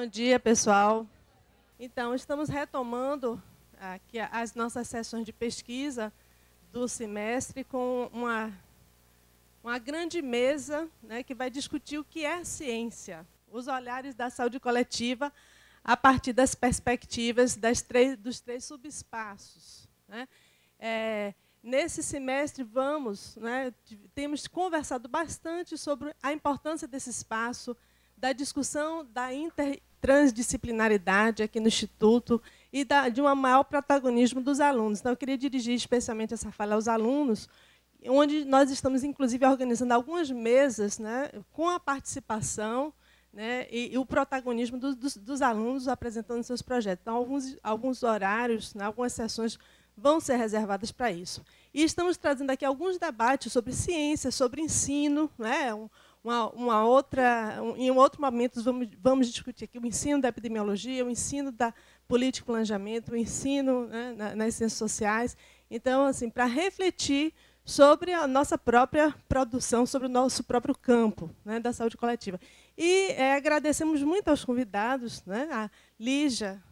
Bom dia, pessoal. Então, estamos retomando aqui as nossas sessões de pesquisa do semestre com uma grande mesa, né, que vai discutir o que é ciência, os olhares da saúde coletiva a partir das perspectivas dos três subespaços, né? Nesse semestre, temos conversado bastante sobre a importância desse espaço, da discussão da intertransdisciplinaridade aqui no Instituto e de um maior protagonismo dos alunos. Então, eu queria dirigir especialmente essa fala aos alunos, onde nós estamos, inclusive, organizando algumas mesas, né, com a participação, né, e o protagonismo dos alunos apresentando seus projetos. Então, alguns horários, né, algumas sessões vão ser reservadas para isso. E estamos trazendo aqui alguns debates sobre ciência, sobre ensino, né, em um outro momento, vamos discutir aqui o ensino da epidemiologia, o ensino da política de planejamento, o ensino, né, nas ciências sociais. Então, assim, para refletir sobre a nossa própria produção, sobre o nosso próprio campo, né, da saúde coletiva. E agradecemos muito aos convidados, né, a Lígia,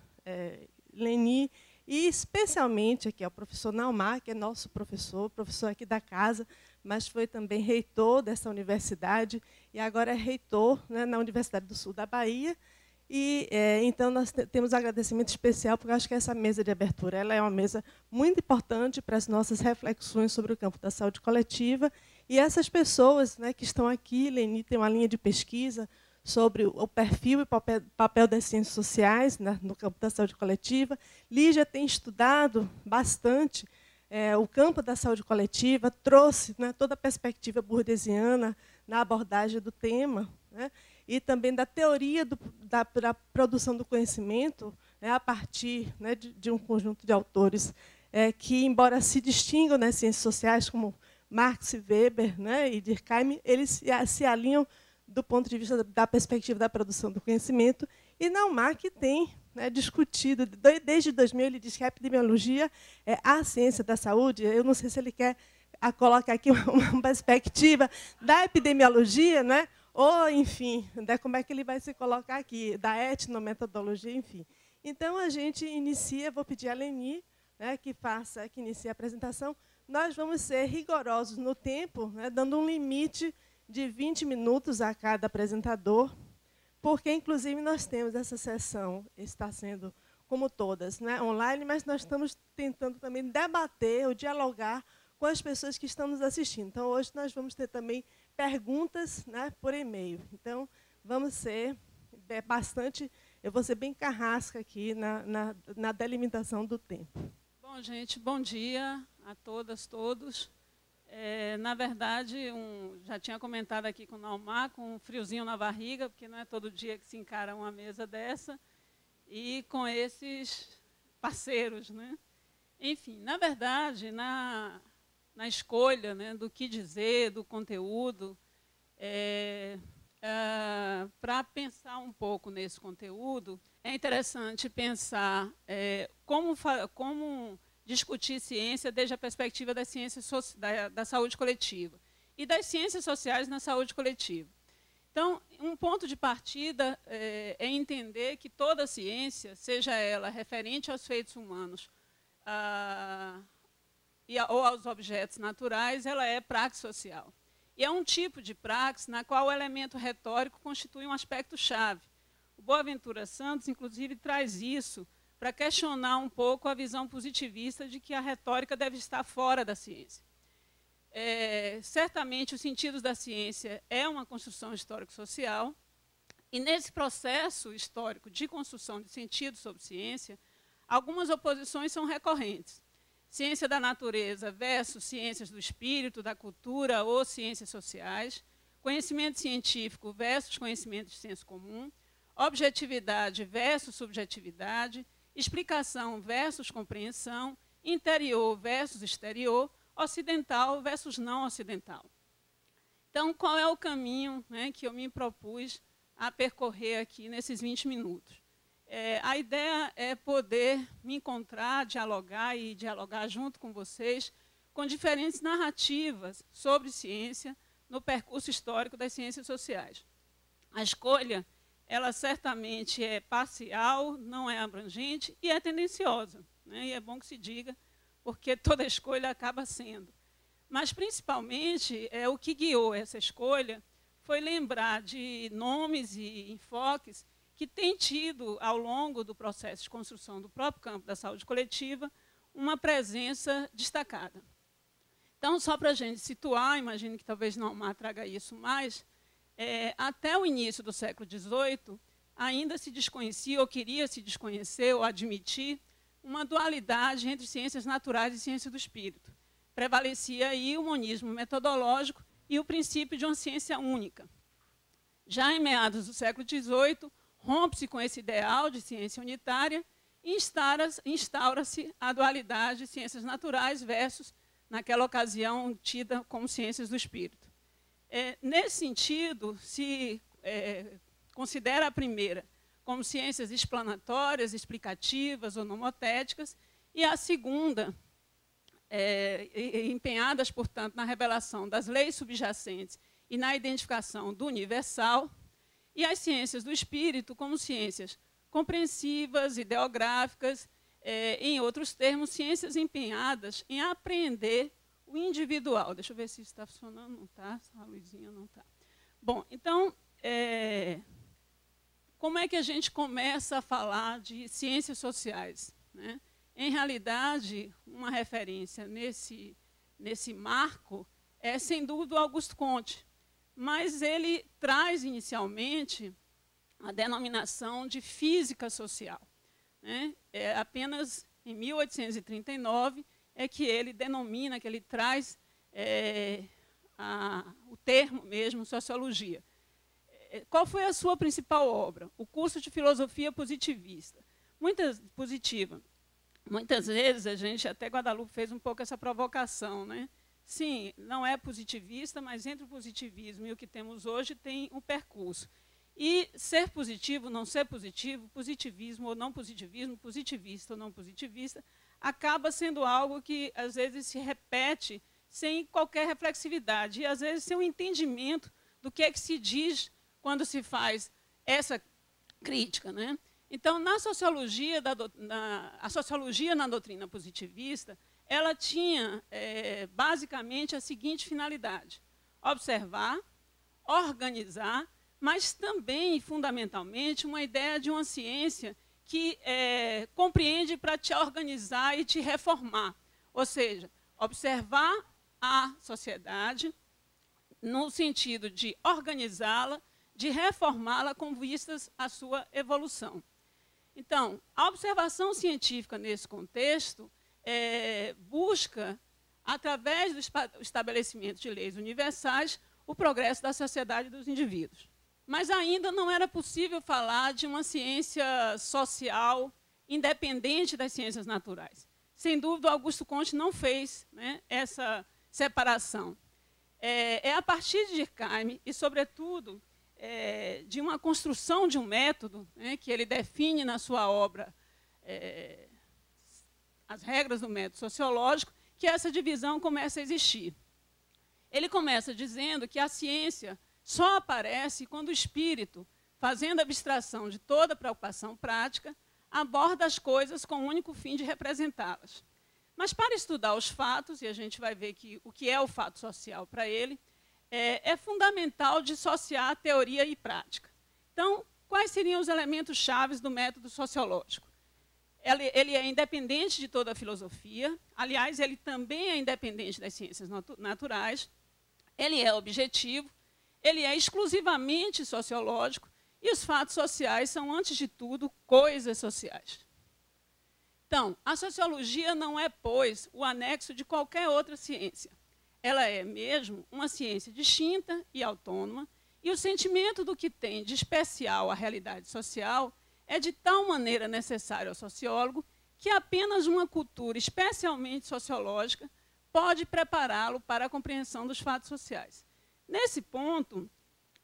Leni, e especialmente aqui ao professor Naumar, que é nosso professor aqui da casa, mas foi também reitor dessa universidade e agora é reitor, né, na Universidade do Sul da Bahia. E, então, nós temos um agradecimento especial, porque eu acho que essa mesa de abertura ela é uma mesa muito importante para as nossas reflexões sobre o campo da saúde coletiva. E essas pessoas, né, que estão aqui, Leni tem uma linha de pesquisa sobre o perfil e papel das ciências sociais, né, no campo da saúde coletiva. Lígia tem estudado bastante o campo da saúde coletiva, trouxe, né, toda a perspectiva burdesiana na abordagem do tema, né, e também da teoria da produção do conhecimento, né, a partir, né, de um conjunto de autores que, embora se distingam nas ciências sociais, como Marx, Weber, né, e Durkheim, eles se alinham do ponto de vista da perspectiva da produção do conhecimento. E Naumar, que tem, né, discutido, desde 2000, ele diz que a epidemiologia é a ciência da saúde. Eu não sei se ele quer colocar aqui uma perspectiva da epidemiologia, né, ou, enfim, como é que ele vai se colocar aqui, da etnometodologia, enfim. Então, a gente inicia, vou pedir a Leni, né, que inicie a apresentação. Nós vamos ser rigorosos no tempo, né, dando um limite de 20 minutos a cada apresentador, porque, inclusive, nós temos essa sessão, está sendo, como todas, né, online, mas nós estamos tentando também debater ou dialogar com as pessoas que estão nos assistindo. Então, hoje, nós vamos ter também perguntas, né, por e-mail. Então, vamos ser bastante... Eu vou ser bem carrasca aqui na delimitação do tempo. Bom, gente, bom dia a todas, todos. Na verdade, já tinha comentado aqui com o Naumar, com um friozinho na barriga, porque não é todo dia que se encara uma mesa dessa, e com esses parceiros, né? Enfim, na verdade, na escolha, né, do que dizer, do conteúdo, para pensar um pouco nesse conteúdo, é interessante pensar como discutir ciência desde a perspectiva das ciências da saúde coletiva e das ciências sociais na saúde coletiva. Então, um ponto de partida é entender que toda ciência, seja ela referente aos feitos humanos ou aos objetos naturais, ela é praxe social. E é um tipo de praxe na qual o elemento retórico constitui um aspecto-chave. O Boaventura Santos, inclusive, traz isso para questionar um pouco a visão positivista de que a retórica deve estar fora da ciência. Certamente, os sentidos da ciência é uma construção histórico-social, e nesse processo histórico de construção de sentidos sobre ciência, algumas oposições são recorrentes. Ciência da natureza versus ciências do espírito, da cultura ou ciências sociais, conhecimento científico versus conhecimento de senso comum, objetividade versus subjetividade, explicação versus compreensão, interior versus exterior, ocidental versus não ocidental. Então, qual é o caminho, né, que eu me propus a percorrer aqui nesses 20 minutos? A ideia é poder me encontrar, dialogar e dialogar junto com vocês com diferentes narrativas sobre ciência no percurso histórico das ciências sociais. A escolha ela certamente é parcial, não é abrangente e é tendenciosa, né? E é bom que se diga, porque toda escolha acaba sendo. Mas, principalmente, o que guiou essa escolha foi lembrar de nomes e enfoques que têm tido, ao longo do processo de construção do próprio campo da saúde coletiva, uma presença destacada. Então, só para a gente situar, imagino que talvez Naumar traga isso mais, até o início do século XVIII, ainda se desconhecia, ou queria se desconhecer, ou admitir, uma dualidade entre ciências naturais e ciência do espírito. Prevalecia aí o monismo metodológico e o princípio de uma ciência única. Já em meados do século XVIII, rompe-se com esse ideal de ciência unitária e instaura-se a dualidade de ciências naturais versus, naquela ocasião, tida como ciências do espírito. Nesse sentido, se considera a primeira como ciências explanatórias, explicativas ou nomotéticas, e a segunda, empenhadas, portanto, na revelação das leis subjacentes e na identificação do universal, e as ciências do espírito como ciências compreensivas, ideográficas, em outros termos, ciências empenhadas em apreender o individual. Deixa eu ver se isso está funcionando. Não está? A luzinha não está. Bom, então, como é que a gente começa a falar de ciências sociais, né? Em realidade, uma referência nesse marco é, sem dúvida, o Auguste Comte, mas ele traz, inicialmente, a denominação de física social, né? Apenas em 1839 é que ele denomina, que ele traz o termo mesmo, sociologia. Qual foi a sua principal obra? O curso de filosofia positivista. Positiva. Muitas vezes, a gente, até Guadalupe fez um pouco essa provocação, né? Sim, não é positivista, mas entre o positivismo e o que temos hoje tem um percurso. E ser positivo, não ser positivo, positivismo ou não positivismo, positivista ou não positivista, acaba sendo algo que, às vezes, se repete sem qualquer reflexividade, e, às vezes, sem um entendimento do que é que se diz quando se faz essa crítica, né? Então, a sociologia na doutrina positivista, ela tinha, basicamente, a seguinte finalidade: observar, organizar, mas também, fundamentalmente, uma ideia de uma ciência que compreende para te organizar e te reformar. Ou seja, observar a sociedade no sentido de organizá-la, de reformá-la com vistas à sua evolução. Então, a observação científica nesse contexto busca, através do estabelecimento de leis universais, o progresso da sociedade e dos indivíduos. Mas ainda não era possível falar de uma ciência social independente das ciências naturais. Sem dúvida, Auguste Comte não fez, né, essa separação. A partir de Durkheim e, sobretudo, de uma construção de um método, né, que ele define na sua obra As Regras do Método Sociológico, que essa divisão começa a existir. Ele começa dizendo que a ciência só aparece quando o espírito, fazendo abstração de toda preocupação prática, aborda as coisas com o único fim de representá-las. Mas, para estudar os fatos, e a gente vai ver que o que é o fato social para ele, é fundamental dissociar teoria e prática. Então, quais seriam os elementos chaves do método sociológico? Ele é independente de toda a filosofia, aliás, ele também é independente das ciências naturais, ele é objetivo, ele é exclusivamente sociológico, e os fatos sociais são, antes de tudo, coisas sociais. Então, a sociologia não é, pois, o anexo de qualquer outra ciência. Ela é mesmo uma ciência distinta e autônoma, e o sentimento do que tem de especial a realidade social é de tal maneira necessário ao sociólogo que apenas uma cultura especialmente sociológica pode prepará-lo para a compreensão dos fatos sociais. Nesse ponto,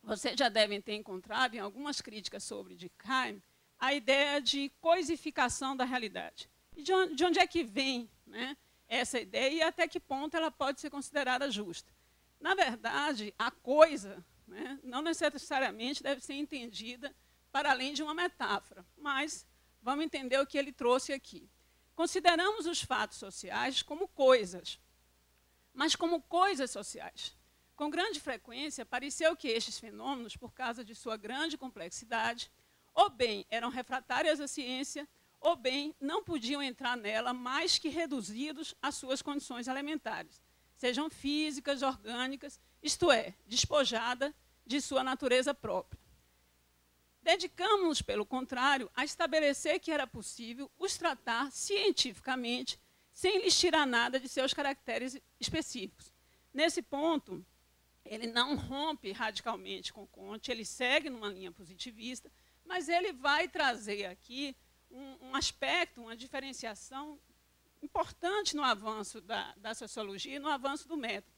vocês já devem ter encontrado em algumas críticas sobre Durkheim a ideia de coisificação da realidade. E de onde é que vem, né, essa ideia e até que ponto ela pode ser considerada justa? Na verdade, a coisa, né, não necessariamente deve ser entendida para além de uma metáfora, mas vamos entender o que ele trouxe aqui. Consideramos os fatos sociais como coisas, mas como coisas sociais. Com grande frequência, pareceu que estes fenômenos, por causa de sua grande complexidade, ou bem eram refratários à ciência, ou bem não podiam entrar nela mais que reduzidos às suas condições elementares, sejam físicas, orgânicas, isto é, despojada de sua natureza própria. Dedicamos-nos, pelo contrário, a estabelecer que era possível os tratar cientificamente, sem lhes tirar nada de seus caracteres específicos. Nesse ponto, ele não rompe radicalmente com Comte, ele segue numa linha positivista, mas ele vai trazer aqui um aspecto, uma diferenciação importante no avanço da sociologia e no avanço do método,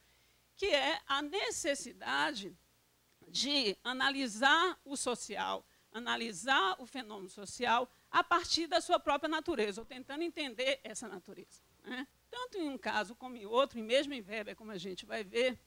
que é a necessidade de analisar o social, analisar o fenômeno social a partir da sua própria natureza, ou tentando entender essa natureza, né? Tanto em um caso como em outro, e mesmo em Weber, como a gente vai ver,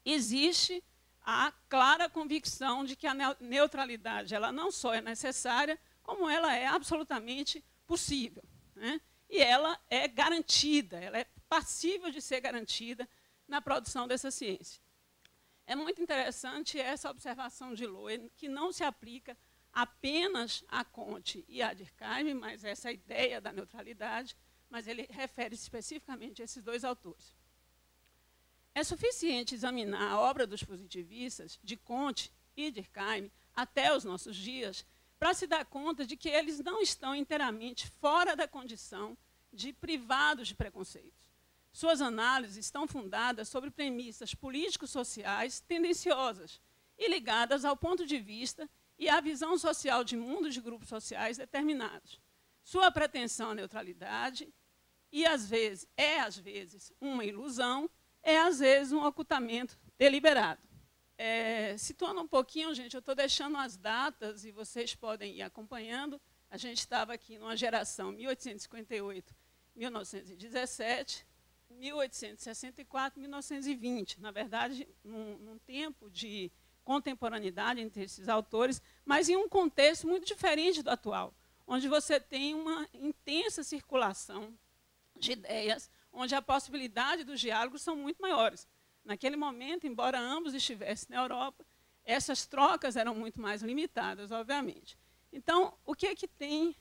existe a clara convicção de que a neutralidade ela não só é necessária, como ela é absolutamente possível, né? E ela é garantida, ela é passível de ser garantida na produção dessa ciência. É muito interessante essa observação de Loe, que não se aplica apenas a Comte e a Durkheim, mas essa ideia da neutralidade, mas ele refere-se especificamente a esses dois autores. É suficiente examinar a obra dos positivistas, de Comte e Durkheim, até os nossos dias, para se dar conta de que eles não estão inteiramente fora da condição de privados de preconceitos. Suas análises estão fundadas sobre premissas político-sociais tendenciosas e ligadas ao ponto de vista e à visão social de mundos de grupos sociais determinados. Sua pretensão à neutralidade às vezes, uma ilusão, é, às vezes, um ocultamento deliberado. Situando um pouquinho, gente, eu estou deixando as datas e vocês podem ir acompanhando. A gente estava aqui numa geração 1858-1917, 1864-1920. Na verdade, num tempo de contemporaneidade entre esses autores, mas em um contexto muito diferente do atual, onde você tem uma intensa circulação de ideias, onde a possibilidade dos diálogos são muito maiores. Naquele momento, embora ambos estivessem na Europa, essas trocas eram muito mais limitadas, obviamente. Então, o que é que tem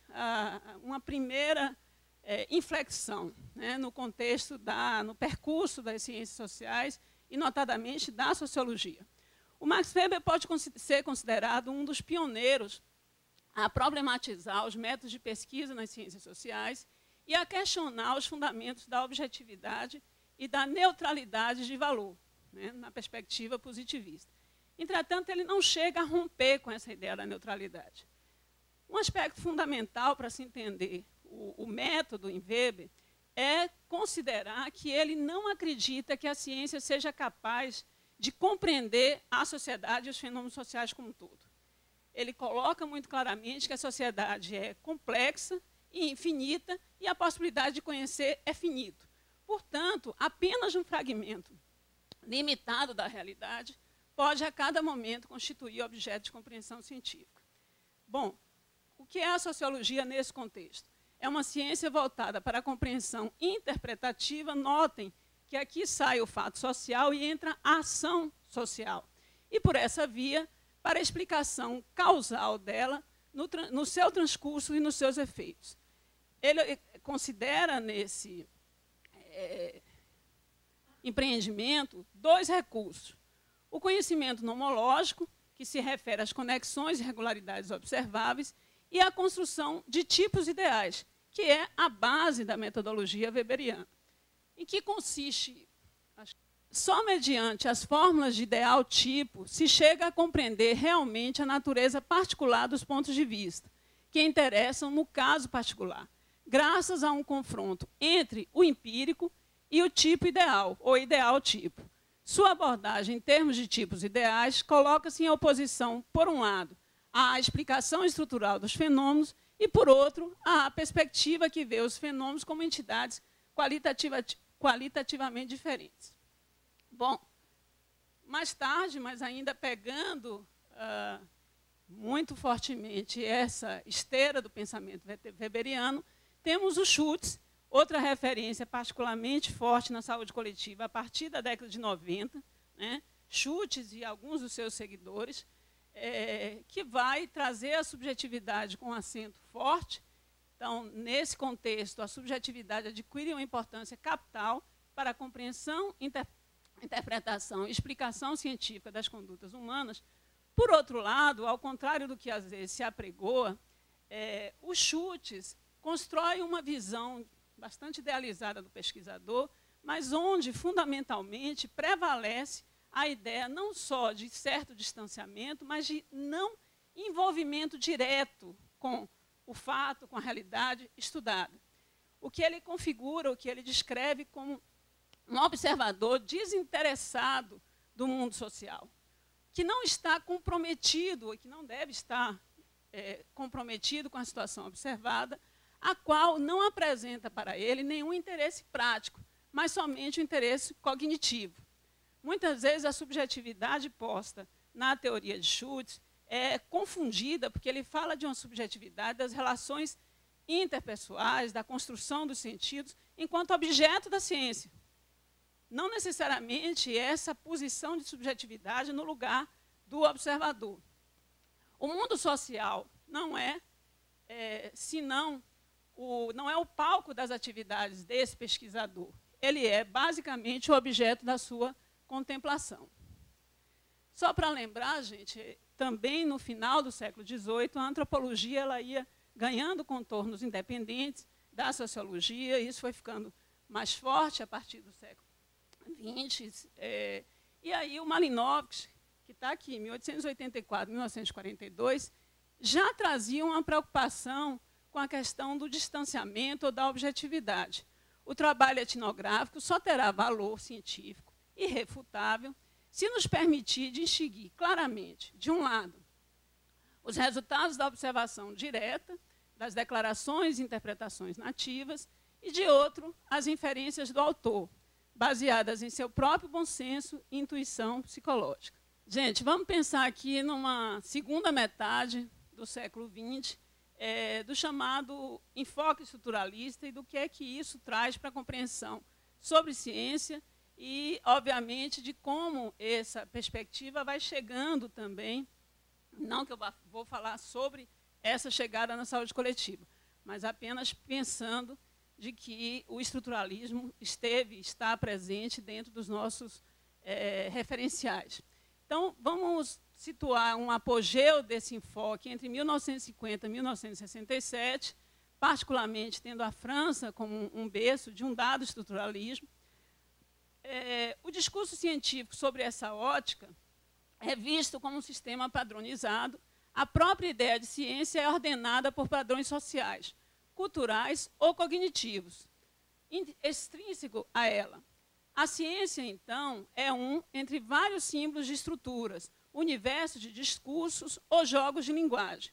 uma primeira inflexão, né, no contexto, no percurso das ciências sociais e, notadamente, da sociologia? O Max Weber pode ser considerado um dos pioneiros a problematizar os métodos de pesquisa nas ciências sociais e a questionar os fundamentos da objetividade e da neutralidade de valor, né, na perspectiva positivista. Entretanto, ele não chega a romper com essa ideia da neutralidade. Um aspecto fundamental para se entender o método em Weber é considerar que ele não acredita que a ciência seja capaz de compreender a sociedade e os fenômenos sociais como um todo. Ele coloca muito claramente que a sociedade é complexa e infinita e a possibilidade de conhecer é finito. Portanto, apenas um fragmento limitado da realidade pode, a cada momento, constituir objeto de compreensão científica. Bom, o que é a sociologia nesse contexto? É uma ciência voltada para a compreensão interpretativa. Notem que aqui sai o fato social e entra a ação social. E, por essa via, para a explicação causal dela no seu transcurso e nos seus efeitos. Ele considera, nesse empreendimento, dois recursos. O conhecimento nomológico, que se refere às conexões e regularidades observáveis, e a construção de tipos ideais, que é a base da metodologia weberiana. Em que consiste? Só mediante as fórmulas de ideal-tipo se chega a compreender realmente a natureza particular dos pontos de vista, que interessam no caso particular, graças a um confronto entre o empírico e o tipo ideal, ou ideal-tipo. Sua abordagem em termos de tipos ideais coloca-se em oposição, por um lado, à explicação estrutural dos fenômenos e, por outro, à perspectiva que vê os fenômenos como entidades qualitativamente diferentes. Bom, mais tarde, mas ainda pegando muito fortemente essa esteira do pensamento weberiano, temos o Schultz, outra referência particularmente forte na saúde coletiva a partir da década de 90, né? Schultz e alguns dos seus seguidores, que vai trazer a subjetividade com acento forte. Então, nesse contexto, a subjetividade adquire uma importância capital para a compreensão, interpretação e explicação científica das condutas humanas. Por outro lado, ao contrário do que às vezes se apregoa, o Schultz constrói uma visão bastante idealizada do pesquisador, mas onde, fundamentalmente, prevalece a ideia não só de certo distanciamento, mas de não envolvimento direto com o fato, com a realidade estudada. O que ele configura, o que ele descreve como um observador desinteressado do mundo social, que não está comprometido, e que não deve estar comprometido com a situação observada, a qual não apresenta para ele nenhum interesse prático, mas somente o interesse cognitivo. Muitas vezes a subjetividade posta na teoria de Schultz é confundida, porque ele fala de uma subjetividade das relações interpessoais, da construção dos sentidos, enquanto objeto da ciência. Não necessariamente essa posição de subjetividade no lugar do observador. O mundo social não é senão não é o palco das atividades desse pesquisador. Ele é basicamente o objeto da sua contemplação. Só para lembrar, gente, também no final do século XVIII, a antropologia ela ia ganhando contornos independentes da sociologia, e isso foi ficando mais forte a partir do século XX. E aí o Malinowski, que está aqui, em 1884, 1942, já trazia uma preocupação com a questão do distanciamento ou da objetividade. O trabalho etnográfico só terá valor científico irrefutável se nos permitir distinguir claramente, de um lado, os resultados da observação direta, das declarações e interpretações nativas, e, de outro, as inferências do autor, baseadas em seu próprio bom senso e intuição psicológica. Gente, vamos pensar aqui numa segunda metade do século XX, do chamado enfoque estruturalista e do que é que isso traz para a compreensão sobre ciência e, obviamente, de como essa perspectiva vai chegando também, não que eu vou falar sobre essa chegada na saúde coletiva, mas apenas pensando de que o estruturalismo está presente dentro dos nossos referenciais. Então, vamos situar um apogeu desse enfoque entre 1950 e 1967, particularmente tendo a França como um berço de um dado estruturalismo. O discurso científico sobre essa ótica é visto como um sistema padronizado. A própria ideia de ciência é ordenada por padrões sociais, culturais ou cognitivos, extrínseco a ela. A ciência, então, é entre vários símbolos de estruturas, universo de discursos ou jogos de linguagem,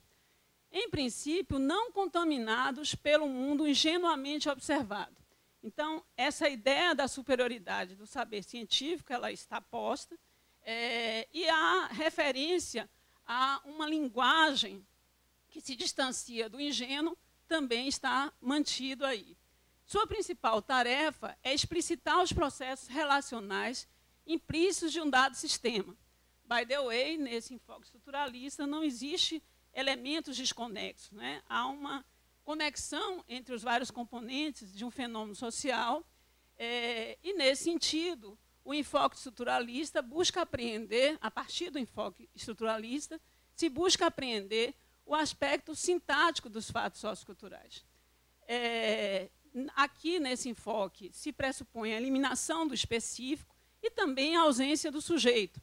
em princípio, não contaminados pelo mundo ingenuamente observado. Então, essa ideia da superioridade do saber científico ela está posta, e a referência a uma linguagem que se distancia do ingênuo também está mantido aí. Sua principal tarefa é explicitar os processos relacionais implícitos de um dado sistema. By the way, nesse enfoque estruturalista não existe elementos desconexos, né? Há uma conexão entre os vários componentes de um fenômeno social, e, nesse sentido, o enfoque estruturalista busca apreender, a partir do enfoque estruturalista, se busca apreender o aspecto sintático dos fatos socioculturais. Aqui, nesse enfoque, se pressupõe a eliminação do específico e também a ausência do sujeito.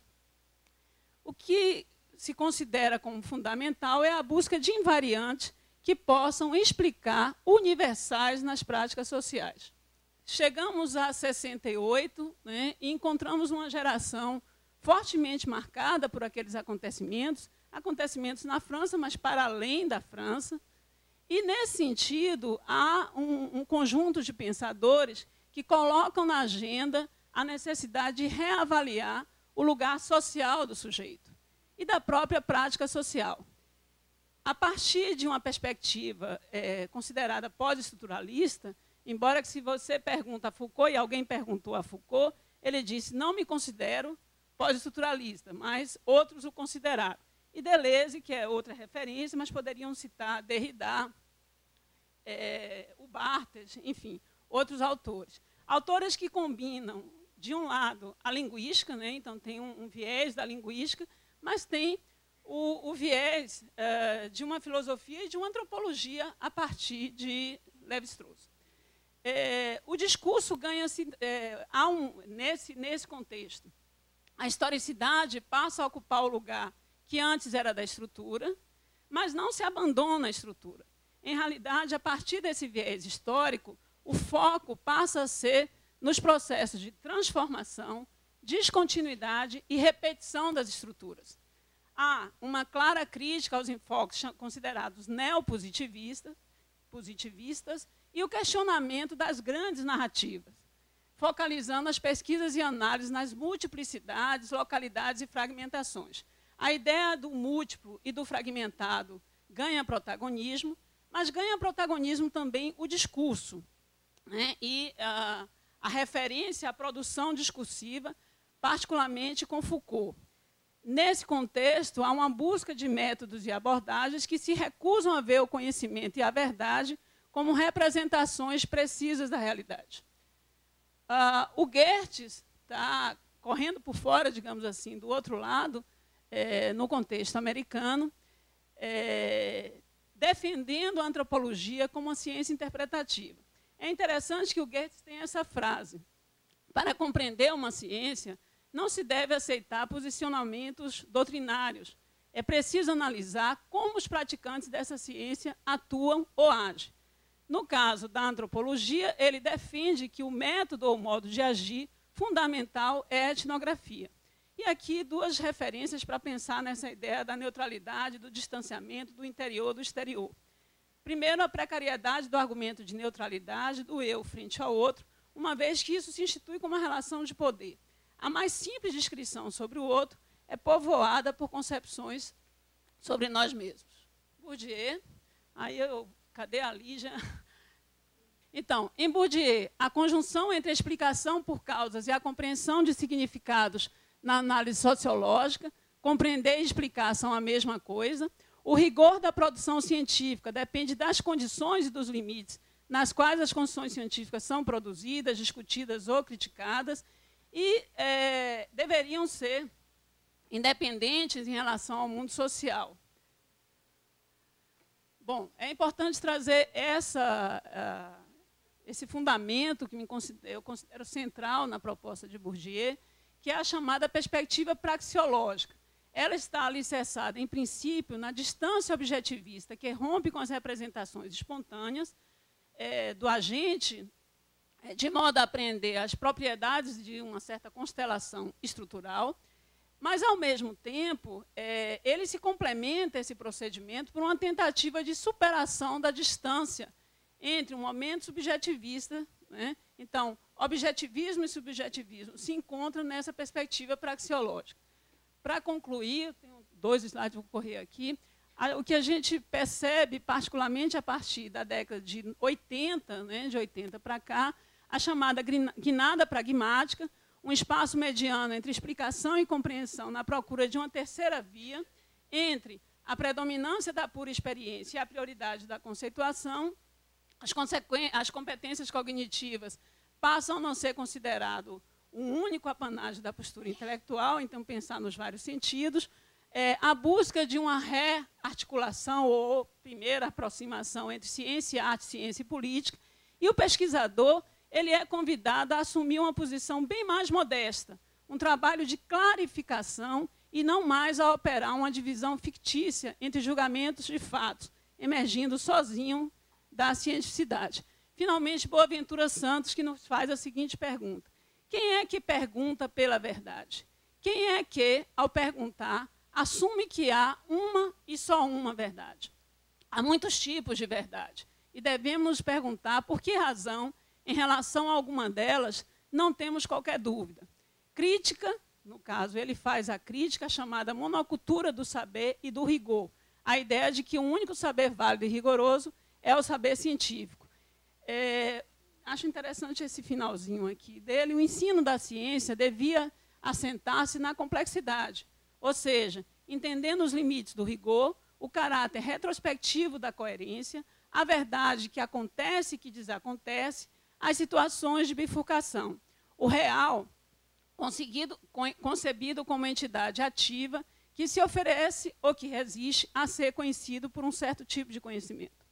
O que se considera como fundamental é a busca de invariantes que possam explicar universais nas práticas sociais. Chegamos a 68, né, e encontramos uma geração fortemente marcada por aqueles acontecimentos na França, mas para além da França. E, nesse sentido, há um conjunto de pensadores que colocam na agenda a necessidade de reavaliar o lugar social do sujeito e da própria prática social. a partir de uma perspectiva considerada pós-estruturalista, embora que se você pergunta a Foucault, e alguém perguntou a Foucault, ele disse, não me considero pós-estruturalista, mas outros o consideraram. E Deleuze, que é outra referência, mas poderiam citar Derrida, o Barthes, enfim, outros autores. Autores que combinam, de um lado, a linguística, né? Então tem um viés da linguística, mas tem o viés de uma filosofia e de uma antropologia a partir de Lévi-Strauss. O discurso ganha-se nesse contexto. A historicidade passa a ocupar o lugar que antes era da estrutura, mas não se abandona a estrutura. Em realidade, a partir desse viés histórico, o foco passa a ser nos processos de transformação, descontinuidade e repetição das estruturas. Há uma clara crítica aos enfoques considerados neopositivistas e o questionamento das grandes narrativas, focalizando as pesquisas e análises nas multiplicidades, localidades e fragmentações. A ideia do múltiplo e do fragmentado ganha protagonismo, mas ganha protagonismo também o discurso, né? E a referência à produção discursiva, particularmente com Foucault. Nesse contexto, há uma busca de métodos e abordagens que se recusam a ver o conhecimento e a verdade como representações precisas da realidade. O Geertz está correndo por fora, digamos assim, do outro lado, no contexto americano, defendendo a antropologia como uma ciência interpretativa. É interessante que o Geertz tenha essa frase. Para compreender uma ciência, não se deve aceitar posicionamentos doutrinários. É preciso analisar como os praticantes dessa ciência atuam ou agem. No caso da antropologia, ele defende que o método ou modo de agir fundamental é a etnografia. E aqui duas referências para pensar nessa ideia da neutralidade, do distanciamento do interior do exterior. Primeiro, a precariedade do argumento de neutralidade, do eu frente ao outro, uma vez que isso se institui como uma relação de poder. A mais simples descrição sobre o outro é povoada por concepções sobre nós mesmos. Bourdieu, cadê a Lígia? Então, em Bourdieu, a conjunção entre a explicação por causas e a compreensão de significados na análise sociológica, compreender e explicar são a mesma coisa. O rigor da produção científica depende das condições e dos limites nas quais as condições científicas são produzidas, discutidas ou criticadas, e deveriam ser independentes em relação ao mundo social. Bom, é importante trazer esse fundamento que eu considero central na proposta de Bourdieu, que é a chamada perspectiva praxeológica. Ela está alicerçada, em princípio, na distância objetivista, que rompe com as representações espontâneas do agente, de modo a apreender as propriedades de uma certa constelação estrutural, mas, ao mesmo tempo, ele se complementa, esse procedimento, por uma tentativa de superação da distância entre um momento subjetivista, né? Então, objetivismo e subjetivismo se encontram nessa perspectiva praxeológica. Para concluir, eu tenho 2 slides, vou correr aqui. O que a gente percebe, particularmente a partir da década de 80, né, de 80 para cá, a chamada guinada pragmática, um espaço mediano entre explicação e compreensão na procura de uma terceira via entre a predominância da pura experiência e a prioridade da conceituação. As competências cognitivas passam a não ser considerado um único apanágio da postura intelectual, então pensar nos vários sentidos, a busca de uma rearticulação ou primeira aproximação entre ciência e arte, ciência e política, e o pesquisador ele é convidado a assumir uma posição bem mais modesta, um trabalho de clarificação e não mais a operar uma divisão fictícia entre julgamentos e fatos, emergindo sozinho da cientificidade. Finalmente, Boaventura Santos, que nos faz a seguinte pergunta: quem é que pergunta pela verdade? Quem é que, ao perguntar, assume que há uma e só uma verdade? Há muitos tipos de verdade, e devemos nos perguntar por que razão, em relação a alguma delas, não temos qualquer dúvida. Crítica, no caso, ele faz a crítica chamada monocultura do saber e do rigor, a ideia de que o único saber válido e rigoroso é o saber científico. Acho interessante esse finalzinho aqui dele. O ensino da ciência devia assentar-se na complexidade, ou seja, entendendo os limites do rigor, o caráter retrospectivo da coerência, a verdade que acontece e que desacontece, as situações de bifurcação. O real, concebido como entidade ativa que se oferece ou que resiste a ser conhecido por um certo tipo de conhecimento.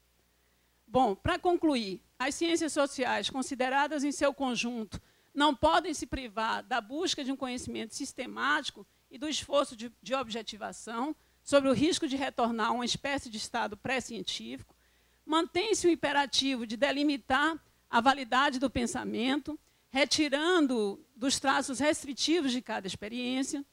Bom, para concluir, as ciências sociais, consideradas em seu conjunto, não podem se privar da busca de um conhecimento sistemático e do esforço de objetivação sobre o risco de retornar a uma espécie de estado pré-científico. Mantém-se o imperativo de delimitar a validade do pensamento, retirando dos traços restritivos de cada experiência.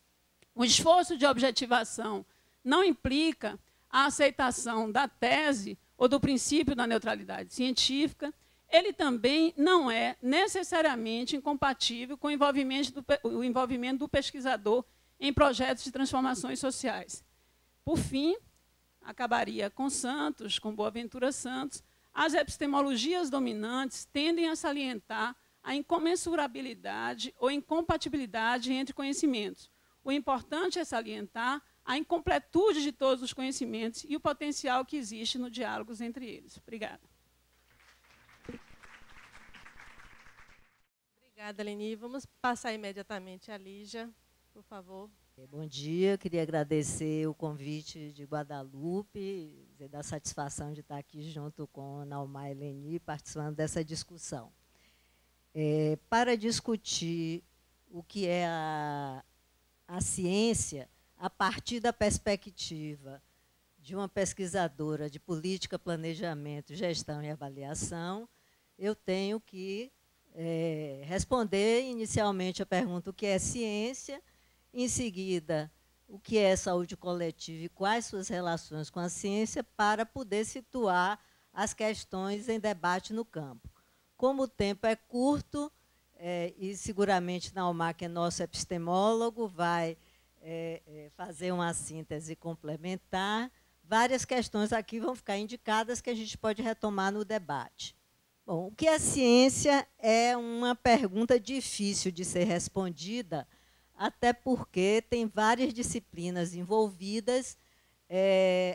O esforço de objetivação não implica a aceitação da tese ou do princípio da neutralidade científica. Ele também não é necessariamente incompatível com o envolvimento do pesquisador em projetos de transformações sociais. Por fim, acabaria com Santos, com Boaventura Santos, as epistemologias dominantes tendem a salientar a incomensurabilidade ou incompatibilidade entre conhecimentos. O importante é salientar a incompletude de todos os conhecimentos e o potencial que existe no diálogo entre eles. Obrigada. Obrigada, Leni. Vamos passar imediatamente a Lígia, por favor. Bom dia, queria agradecer o convite de Guadalupe, dizer da satisfação de estar aqui junto com Naumar e Leni, participando dessa discussão. Para discutir o que é a ciência, a partir da perspectiva de uma pesquisadora de política, planejamento, gestão e avaliação, eu tenho que responder inicialmente a pergunta o que é ciência, em seguida o que é saúde coletiva e quais suas relações com a ciência, para poder situar as questões em debate no campo. Como o tempo é curto, e seguramente Naumar, que é nosso epistemólogo, vai fazer uma síntese complementar, várias questões aqui vão ficar indicadas que a gente pode retomar no debate. Bom, o que é ciência é uma pergunta difícil de ser respondida, até porque tem várias disciplinas envolvidas,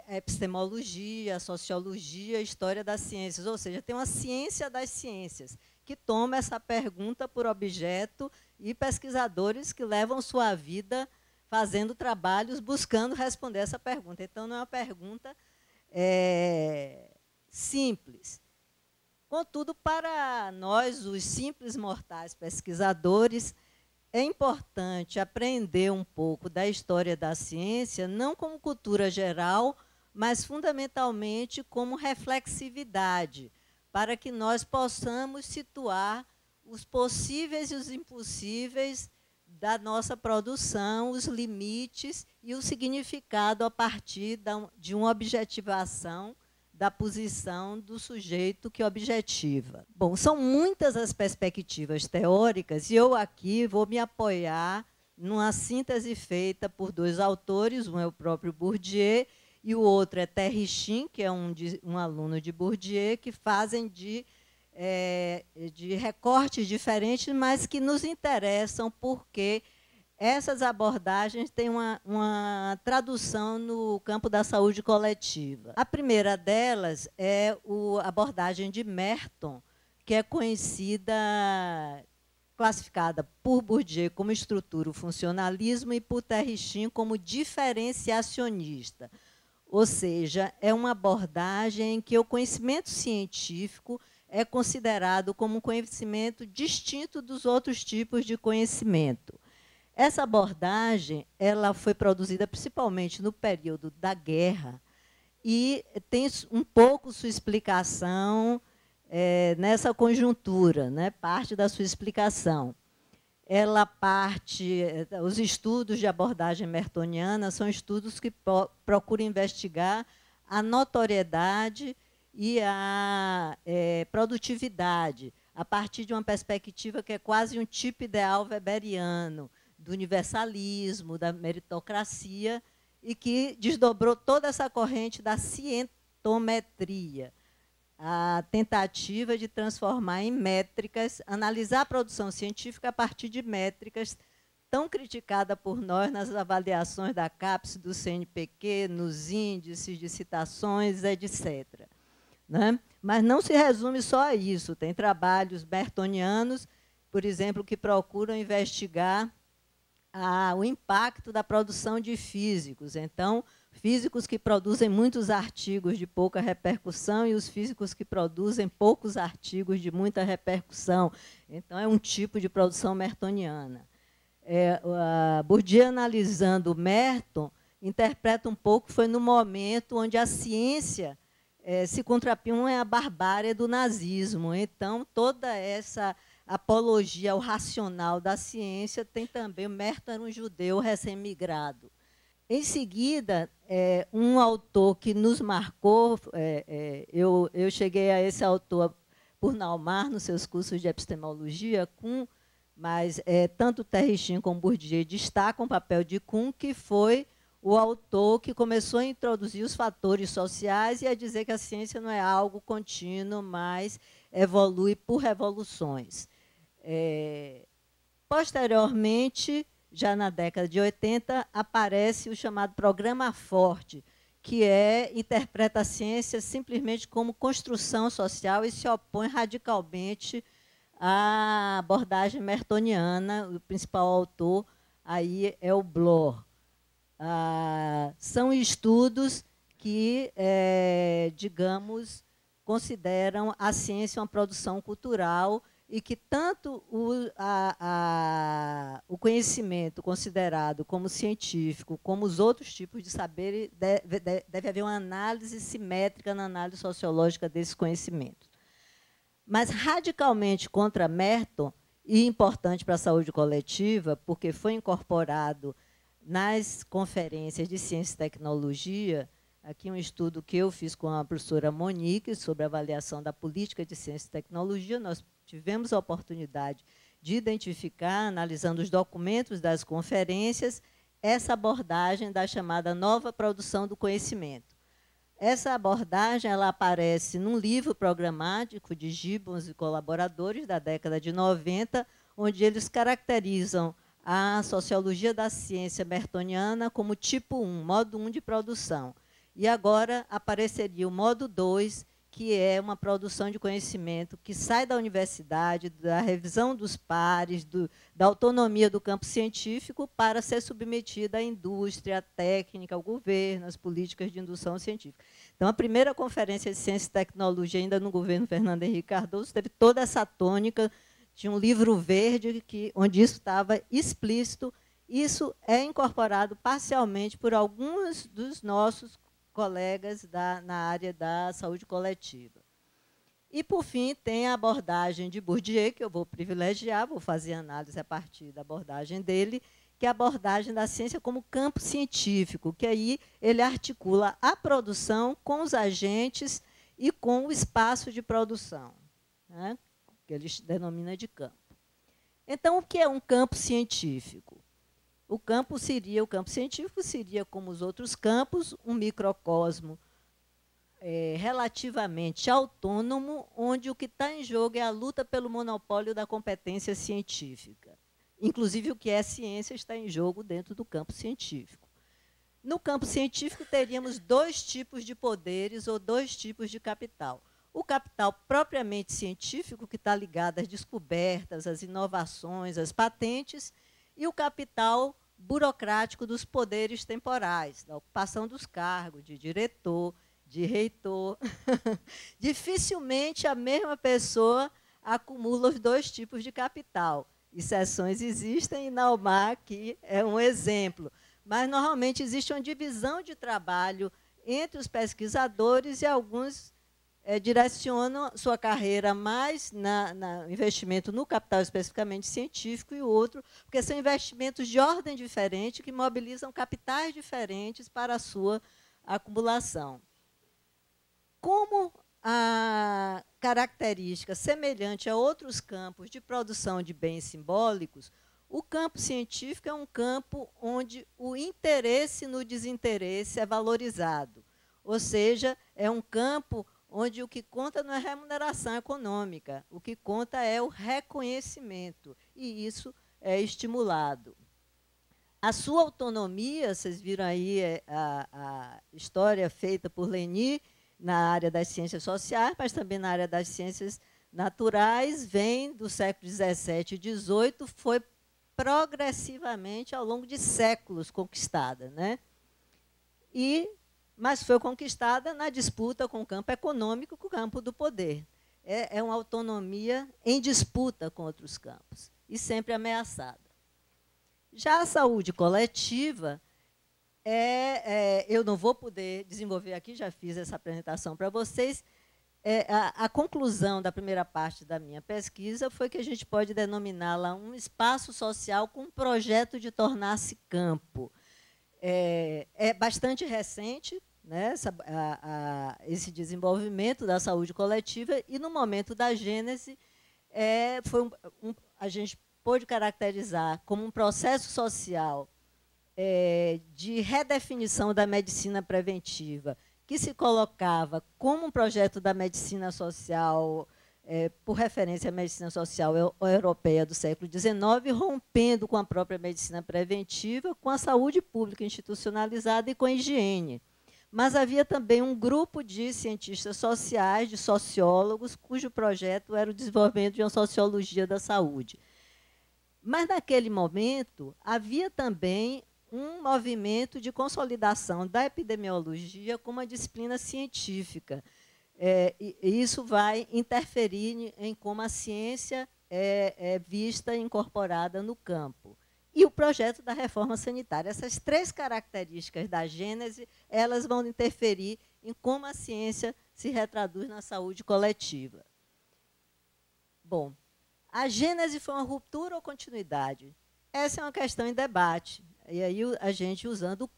a epistemologia, a sociologia, a história das ciências, ou seja, tem uma ciência das ciências, que toma essa pergunta por objeto e pesquisadores que levam sua vida fazendo trabalhos buscando responder essa pergunta. Então, não é uma pergunta simples. Contudo, para nós, os simples mortais pesquisadores, é importante aprender um pouco da história da ciência, não como cultura geral, mas fundamentalmente como reflexividade, para que nós possamos situar os possíveis e os impossíveis da nossa produção, os limites e o significado a partir de uma objetivação da posição do sujeito que objetiva. Bom, são muitas as perspectivas teóricas e eu aqui vou me apoiar numa síntese feita por dois autores, um é o próprio Bourdieu e o outro é Terrichin, que é um aluno de Bourdieu, que fazem de recortes diferentes, mas que nos interessam porque essas abordagens têm uma tradução no campo da saúde coletiva. A primeira delas é a abordagem de Merton, que é conhecida, classificada por Bourdieu como estrutura, o funcionalismo, e por Terrichin como diferenciacionista. Ou seja, é uma abordagem em que o conhecimento científico é considerado como um conhecimento distinto dos outros tipos de conhecimento. Essa abordagem ela foi produzida principalmente no período da guerra e tem um pouco sua explicação nessa conjuntura, né? Parte da sua explicação. Os estudos de abordagem mertoniana são estudos que procuram investigar a notoriedade e a produtividade, a partir de uma perspectiva que é quase um tipo ideal weberiano, do universalismo, da meritocracia e que desdobrou toda essa corrente da cientometria, a tentativa de transformar em métricas, analisar a produção científica a partir de métricas tão criticada por nós nas avaliações da CAPES, do CNPq, nos índices de citações, etc. Né? Mas não se resume só a isso. Tem trabalhos mertonianos, por exemplo, que procuram investigar o impacto da produção de físicos. Então, físicos que produzem muitos artigos de pouca repercussão e os físicos que produzem poucos artigos de muita repercussão. Então, é um tipo de produção mertoniana. Bourdieu, analisando Merton, interpreta um pouco que foi no momento onde a ciência se contrapunha à barbárie do nazismo. Então, toda essa apologia ao racional da ciência tem também... O Merton era um judeu recém-migrado. Em seguida, um autor que nos marcou, eu cheguei a esse autor por Naumar, nos seus cursos de epistemologia, mas tanto Terrichin como Bourdieu destacam o papel de Kuhn, que foi o autor que começou a introduzir os fatores sociais e a dizer que a ciência não é algo contínuo, mas evolui por revoluções. Posteriormente, já na década de 80, aparece o chamado Programa Forte, que interpreta a ciência simplesmente como construção social e se opõe radicalmente à abordagem mertoniana. O principal autor aí é o Bloch. São estudos que, digamos, consideram a ciência uma produção cultural e que tanto o conhecimento considerado como científico, como os outros tipos de saber, deve haver uma análise simétrica na análise sociológica desses conhecimentos. Mas radicalmente contra Merton, e importante para a saúde coletiva, porque foi incorporado nas conferências de ciência e tecnologia, aqui um estudo que eu fiz com a professora Monique sobre a avaliação da política de ciência e tecnologia. Nós tivemos a oportunidade de identificar, analisando os documentos das conferências, essa abordagem da chamada nova produção do conhecimento. Essa abordagem ela aparece num livro programático de Gibbons e colaboradores da década de 90, onde eles caracterizam a sociologia da ciência mertoniana como tipo 1, modo 1 de produção. E agora apareceria o modo 2, que é uma produção de conhecimento que sai da universidade, da revisão dos pares, da autonomia do campo científico, para ser submetida à indústria, à técnica, ao governo, às políticas de indução científica. Então, a primeira conferência de ciência e tecnologia, ainda no governo Fernando Henrique Cardoso, teve toda essa tônica. Tinha um livro verde onde isso estava explícito. Isso é incorporado parcialmente por alguns dos nossos colegas na área da saúde coletiva. E, por fim, tem a abordagem de Bourdieu, que eu vou privilegiar, vou fazer análise a partir da abordagem dele, que é a abordagem da ciência como campo científico, que aí ele articula a produção com os agentes e com o espaço de produção, né, que ele denomina de campo. Então, o que é um campo científico? O campo científico seria, como os outros campos, um microcosmo relativamente autônomo, onde o que está em jogo é a luta pelo monopólio da competência científica. Inclusive, o que é ciência está em jogo dentro do campo científico. No campo científico, teríamos dois tipos de poderes ou dois tipos de capital. O capital propriamente científico, que está ligado às descobertas, às inovações, às patentes, e o capital burocrático dos poderes temporais, da ocupação dos cargos de diretor, de reitor. Dificilmente a mesma pessoa acumula os dois tipos de capital. Exceções existem, e Naumar aqui é um exemplo. Mas, normalmente, existe uma divisão de trabalho entre os pesquisadores e alguns direcionam sua carreira mais no investimento no capital especificamente científico e o outro, porque são investimentos de ordem diferente que mobilizam capitais diferentes para a sua acumulação. Como a característica semelhante a outros campos de produção de bens simbólicos, O campo científico é um campo onde o interesse no desinteresse é valorizado. Ou seja, é um campo onde o que conta não é remuneração econômica, o que conta é o reconhecimento, e isso é estimulado. A sua autonomia, vocês viram aí a história feita por Leni na área das ciências sociais, mas também na área das ciências naturais, vem do século XVII e XVIII, foi progressivamente, ao longo de séculos, conquistada, né? Mas foi conquistada na disputa com o campo econômico, com o campo do poder. É uma autonomia em disputa com outros campos, e sempre ameaçada. Já a saúde coletiva, eu não vou poder desenvolver aqui, já fiz essa apresentação para vocês. A conclusão da primeira parte da minha pesquisa foi que a gente pode denominá-la um espaço social com um projeto de tornar-se campo. É bastante recente, né, esse desenvolvimento da saúde coletiva, e no momento da gênese, a gente pôde caracterizar como um processo social de redefinição da medicina preventiva, que se colocava como um projeto da medicina social, por referência à medicina social europeia do século XIX, rompendo com a própria medicina preventiva, com a saúde pública institucionalizada e com a higiene. Mas havia também um grupo de cientistas sociais, de sociólogos, cujo projeto era o desenvolvimento de uma sociologia da saúde. Mas, naquele momento, havia também um movimento de consolidação da epidemiologia como uma disciplina científica. E isso vai interferir em como a ciência é vista e incorporada no campo. E o projeto da reforma sanitária. Essas três características da gênese, elas vão interferir em como a ciência se retraduz na saúde coletiva. Bom, a gênese foi uma ruptura ou continuidade? Essa é uma questão em debate. E aí a gente usando o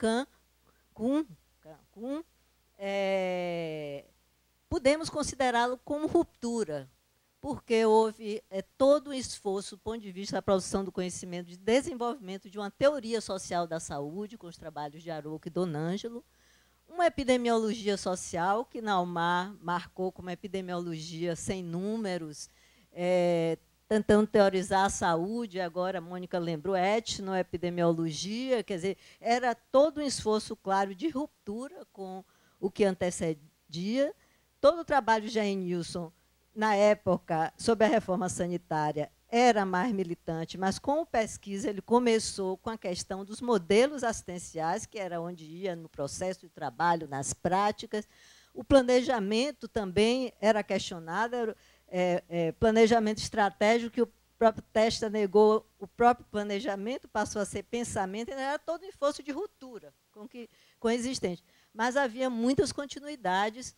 podemos considerá-lo como ruptura, porque houve todo um esforço do ponto de vista da produção do conhecimento, de desenvolvimento de uma teoria social da saúde, com os trabalhos de Arouca e Donângelo, uma epidemiologia social, que Naumar marcou como epidemiologia sem números, tentando teorizar a saúde, agora a Mônica lembrou, etnoepidemiologia, quer dizer, era todo um esforço, claro, de ruptura com o que antecedia. Todo o trabalho de Jair Nilsson, na época, sobre a reforma sanitária, era mais militante, mas com a pesquisa ele começou com a questão dos modelos assistenciais, que era onde ia no processo de trabalho, nas práticas. O planejamento também era questionado, planejamento estratégico, que o próprio Testa negou, o próprio planejamento passou a ser pensamento, era todo um esforço de ruptura com o existente. Mas havia muitas continuidades,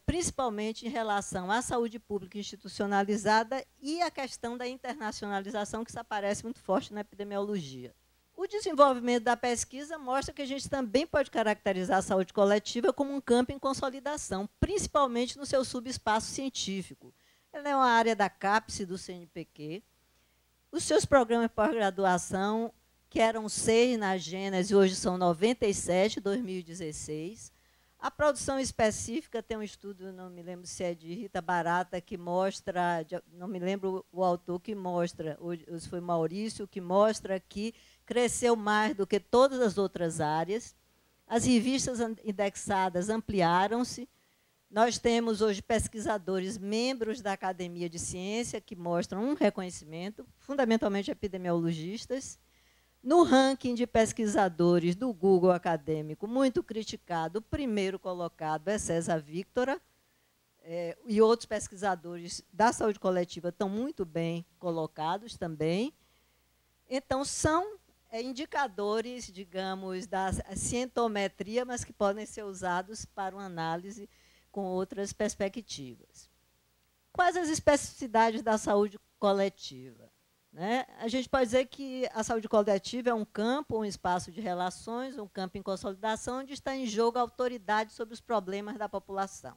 principalmente em relação à saúde pública institucionalizada e a questão da internacionalização, que isso aparece muito forte na epidemiologia. O desenvolvimento da pesquisa mostra que a gente também pode caracterizar a saúde coletiva como um campo em consolidação, principalmente no seu subespaço científico. Ela é uma área da CAPES, do CNPq. Os seus programas de pós-graduação, que eram 6 na Gênese, hoje são 97, 2016. A produção específica tem um estudo, não me lembro se é de Rita Barata, que mostra, não me lembro o autor que mostra, hoje foi Maurício, que mostra que cresceu mais do que todas as outras áreas. As revistas indexadas ampliaram-se. Nós temos hoje pesquisadores, membros da Academia de Ciência, que mostram um reconhecimento, fundamentalmente epidemiologistas. No ranking de pesquisadores do Google acadêmico, muito criticado, o primeiro colocado é César Victora, e outros pesquisadores da saúde coletiva estão muito bem colocados também. Então, são indicadores, digamos, da cientometria, mas que podem ser usados para uma análise com outras perspectivas. Quais as especificidades da saúde coletiva? Né? A gente pode dizer que a saúde coletiva é um campo, um espaço de relações, um campo em consolidação, onde está em jogo a autoridade sobre os problemas da população.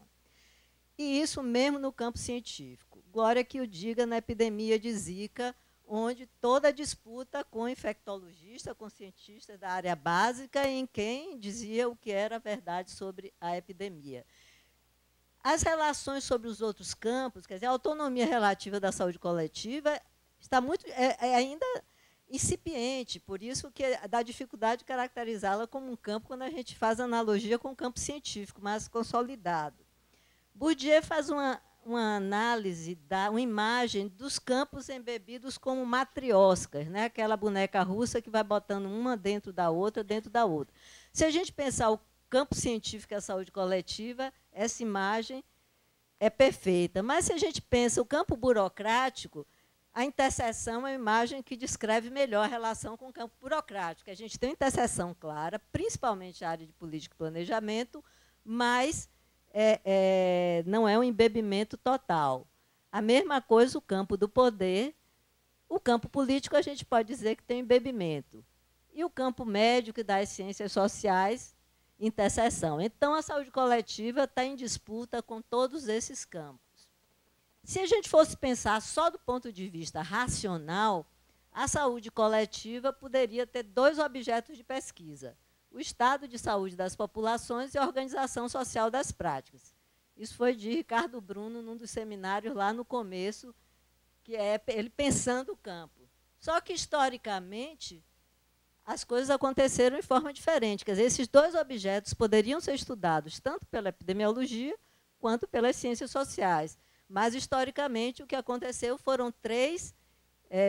E isso mesmo no campo científico. Glória que o diga na epidemia de Zika, onde toda a disputa com infectologista, com cientistas da área básica, em quem dizia o que era a verdade sobre a epidemia. As relações sobre os outros campos, quer dizer, a autonomia relativa da saúde coletiva está muito, ainda incipiente, por isso que dá dificuldade de caracterizá-la como um campo quando a gente faz analogia com o campo científico mais consolidado. Bourdieu faz uma análise, uma imagem dos campos embebidos como matrioscas, né? Aquela boneca russa que vai botando uma dentro da outra, dentro da outra. Se a gente pensar o campo científico e a saúde coletiva, essa imagem é perfeita. Mas, se a gente pensa o campo burocrático, a interseção é uma imagem que descreve melhor a relação com o campo burocrático. A gente tem uma interseção clara, principalmente a área de política e planejamento, mas não é um embebimento total. A mesma coisa o campo do poder. O campo político, a gente pode dizer que tem embebimento. E o campo médico e das ciências sociais, interseção. Então, a saúde coletiva está em disputa com todos esses campos. Se a gente fosse pensar só do ponto de vista racional, a saúde coletiva poderia ter dois objetos de pesquisa: o estado de saúde das populações e a organização social das práticas. Isso foi de Ricardo Bruno, num dos seminários lá no começo, que é ele pensando o campo. Só que, historicamente, as coisas aconteceram de forma diferente. Quer dizer, esses dois objetos poderiam ser estudados tanto pela epidemiologia quanto pelas ciências sociais. Mas, historicamente, o que aconteceu foram três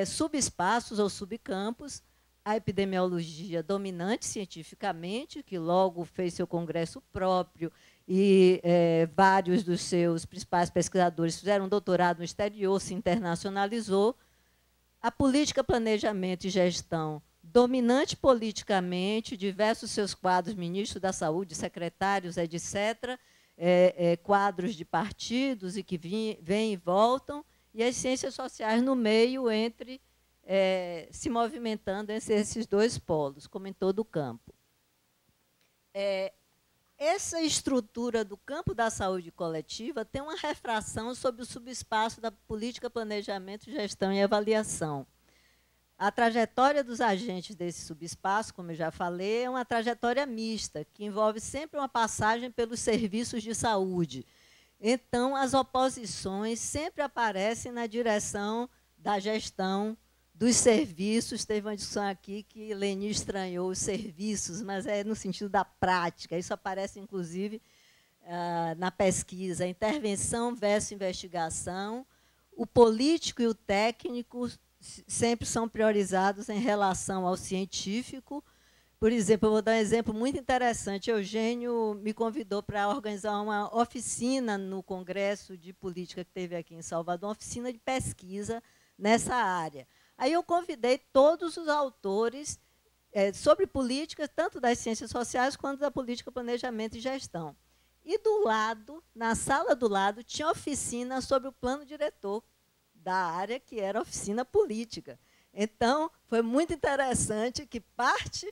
subespaços ou subcampos: a epidemiologia dominante cientificamente, que logo fez seu congresso próprio, e vários dos seus principais pesquisadores fizeram doutorado no exterior, se internacionalizou. A política, planejamento e gestão, dominante politicamente, diversos seus quadros, ministros da saúde, secretários, etc., quadros de partidos e que vêm e voltam, e as ciências sociais no meio, se movimentando entre esses dois polos, como em todo o campo. Essa estrutura do campo da saúde coletiva tem uma refração sobre o subespaço da política, planejamento, gestão e avaliação. A trajetória dos agentes desse subespaço, como eu já falei, é uma trajetória mista, que envolve sempre uma passagem pelos serviços de saúde. Então, as oposições sempre aparecem na direção da gestão dos serviços. Teve uma discussão aqui que Leni estranhou os serviços, mas é no sentido da prática. Isso aparece, inclusive, na pesquisa. Intervenção versus investigação. O político e o técnico sempre são priorizados em relação ao científico. Por exemplo, eu vou dar um exemplo muito interessante. Eugênio me convidou para organizar uma oficina no Congresso de Política que teve aqui em Salvador, uma oficina de pesquisa nessa área. Aí eu convidei todos os autores sobre política, tanto das ciências sociais quanto da política, planejamento e gestão. E do lado, na sala do lado, tinha oficina sobre o plano diretor da área, que era a oficina política. Então, foi muito interessante que parte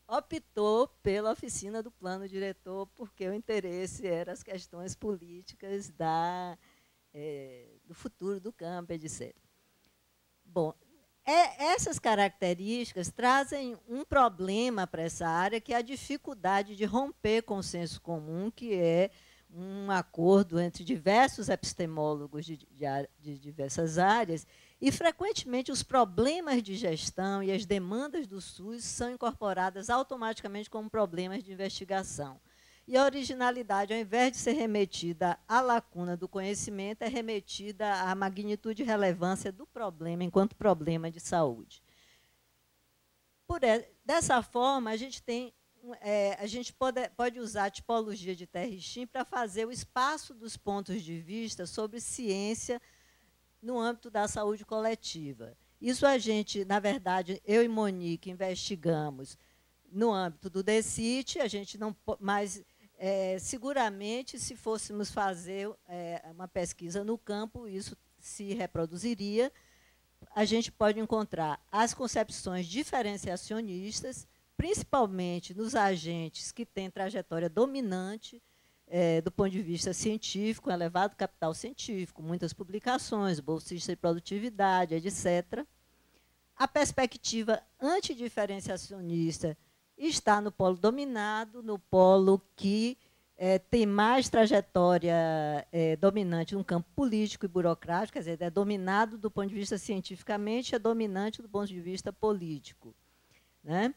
optou pela oficina do plano diretor, porque o interesse era as questões políticas do futuro do campo, etc. Bom, essas características trazem um problema para essa área, que é a dificuldade de romper com o senso comum, que é um acordo entre diversos epistemólogos de diversas áreas, e, frequentemente, os problemas de gestão e as demandas do SUS são incorporadas automaticamente como problemas de investigação. E a originalidade, ao invés de ser remetida à lacuna do conhecimento, é remetida à magnitude e relevância do problema enquanto problema de saúde. Dessa forma, a gente pode usar a tipologia de Terrichin para fazer o espaço dos pontos de vista sobre ciência no âmbito da saúde coletiva. Isso a gente, na verdade, eu e Monique investigamos no âmbito do DECIT. A gente não mais, seguramente, se fôssemos fazer uma pesquisa no campo, isso se reproduziria. A gente pode encontrar as concepções diferenciacionistas, principalmente nos agentes que têm trajetória dominante do ponto de vista científico, elevado capital científico, muitas publicações, bolsistas de produtividade, etc. a perspectiva antidiferenciacionista está no polo dominado, no polo que tem mais trajetória dominante no campo político e burocrático, quer dizer, é dominado do ponto de vista cientificamente, é dominante do ponto de vista político, né?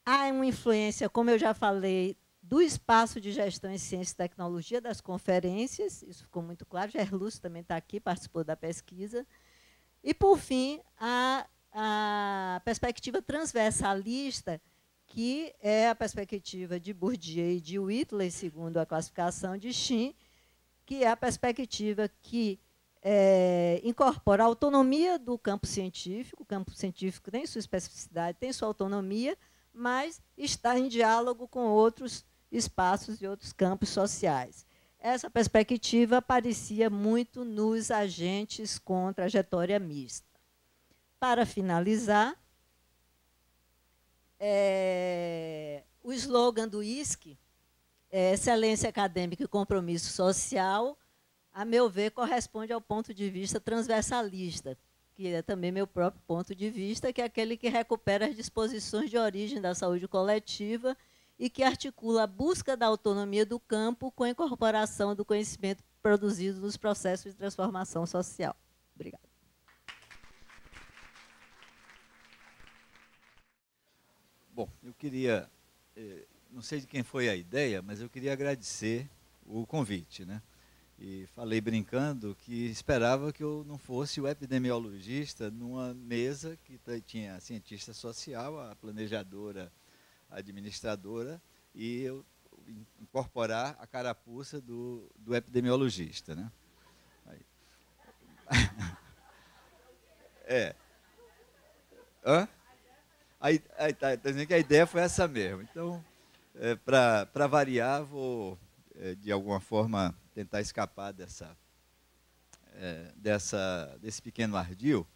Há uma influência, como eu já falei, do espaço de gestão em ciência e tecnologia, das conferências, isso ficou muito claro, Jair Lúcio também está aqui, participou da pesquisa. E, por fim, a perspectiva transversalista, que é a perspectiva de Bourdieu e de Whitley, segundo a classificação de Shin, que é a perspectiva que incorpora a autonomia do campo científico. O campo científico tem sua especificidade, tem sua autonomia, mas está em diálogo com outros espaços e outros campos sociais. Essa perspectiva aparecia muito nos agentes com trajetória mista. Para finalizar, o slogan do ISC, excelência acadêmica e compromisso social, a meu ver, corresponde ao ponto de vista transversalista, que é também meu próprio ponto de vista, que é aquele que recupera as disposições de origem da saúde coletiva e que articula a busca da autonomia do campo com a incorporação do conhecimento produzido nos processos de transformação social. Obrigada. Bom, eu queria, não sei de quem foi a ideia, mas eu queria agradecer o convite, né? E falei brincando que esperava que eu não fosse o epidemiologista numa mesa que tinha a cientista social, a planejadora, a administradora, e eu incorporar a carapuça do epidemiologista, né? Hã? Aí tá dizendo que a ideia foi essa mesmo. Então, para variar, vou, de alguma forma, tentar escapar desse pequeno ardil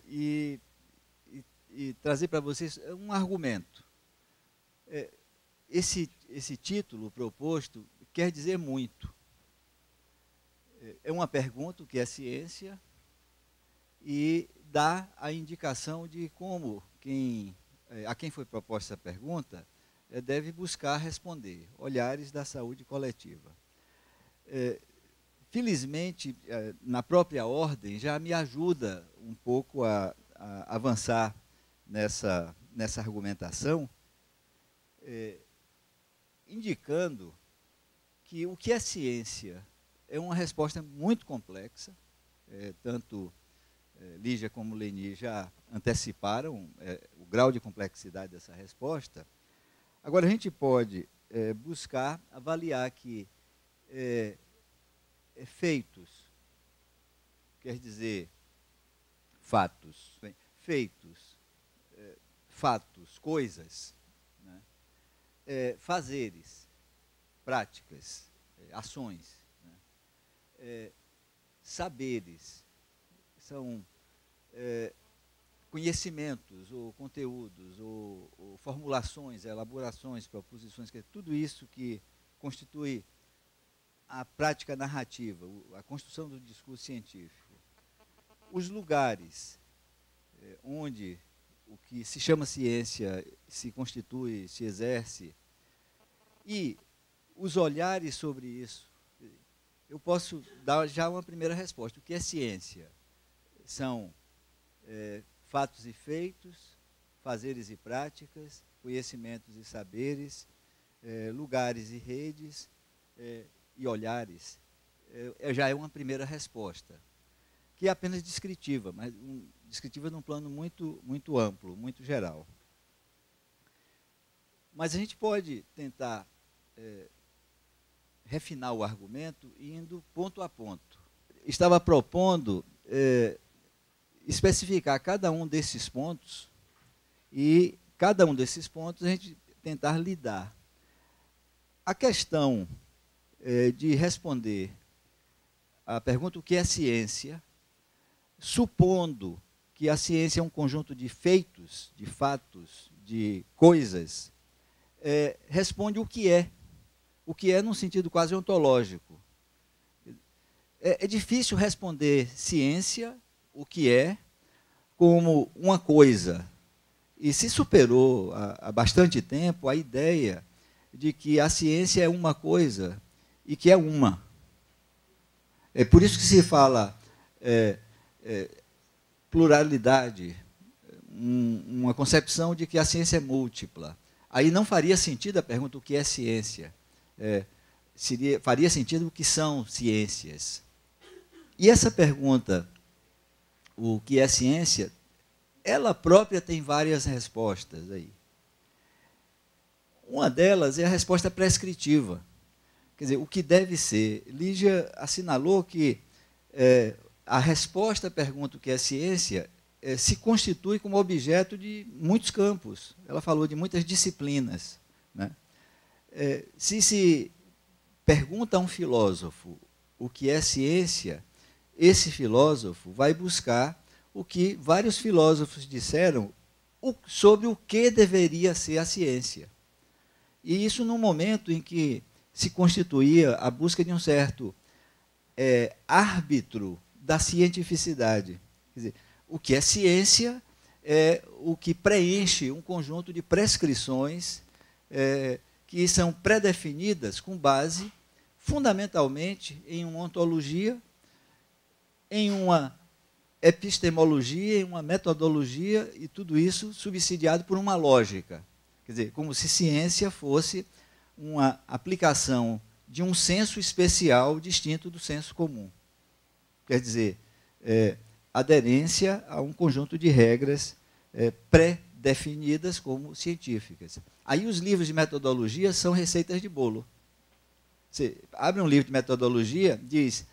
e trazer para vocês um argumento. Esse título proposto quer dizer muito. É uma pergunta, o que é ciência, e dá a indicação de como a quem foi proposta essa pergunta deve buscar responder, olhares da saúde coletiva. Felizmente, na própria ordem, já me ajuda um pouco a avançar nessa argumentação, indicando que o que é ciência é uma resposta muito complexa, tanto Lígia como Leni já anteciparam o grau de complexidade dessa resposta. Agora, a gente pode buscar avaliar que feitos, quer dizer, fatos, fatos, coisas, né? Fazeres, práticas, ações, né? Saberes, são conhecimentos, ou conteúdos, ou formulações, elaborações, proposições, tudo isso que constitui a prática narrativa, a construção do discurso científico. Os lugares onde o que se chama ciência se constitui, se exerce, e os olhares sobre isso. Eu posso dar já uma primeira resposta. O que é ciência? São fatos e feitos, fazeres e práticas, conhecimentos e saberes, lugares e redes, e olhares. Já é uma primeira resposta, que é apenas descritiva, mas descritiva num plano muito, muito amplo, muito geral. Mas a gente pode tentar refinar o argumento indo ponto a ponto. Estava propondo especificar cada um desses pontos e cada um desses pontos a gente tentar lidar. A questão de responder a pergunta o que é ciência, supondo que a ciência é um conjunto de feitos, de fatos, de coisas, responde o que é num sentido quase ontológico. É difícil responder ciência, o que é, como uma coisa. E se superou há bastante tempo a ideia de que a ciência é uma coisa e que é uma. É por isso que se fala pluralidade, uma concepção de que a ciência é múltipla. Aí não faria sentido a pergunta o que é ciência. Faria sentido o que são ciências. E essa pergunta, o que é ciência, ela própria tem várias respostas aí. Uma delas é a resposta prescritiva. Quer dizer, o que deve ser. Lígia assinalou que a resposta à pergunta o que é ciência se constitui como objeto de muitos campos. Ela falou de muitas disciplinas, né? Se pergunta a um filósofo o que é ciência, esse filósofo vai buscar o que vários filósofos disseram sobre o que deveria ser a ciência. E isso num momento em que se constituía a busca de um certo árbitro da cientificidade. Quer dizer, o que é ciência é o que preenche um conjunto de prescrições que são pré-definidas com base, fundamentalmente, em uma ontologia, em uma epistemologia, em uma metodologia, e tudo isso subsidiado por uma lógica. Quer dizer, como se ciência fosse uma aplicação de um senso especial distinto do senso comum. Quer dizer, aderência a um conjunto de regras pré-definidas como científicas. Aí os livros de metodologia são receitas de bolo. Você abre um livro de metodologia, diz,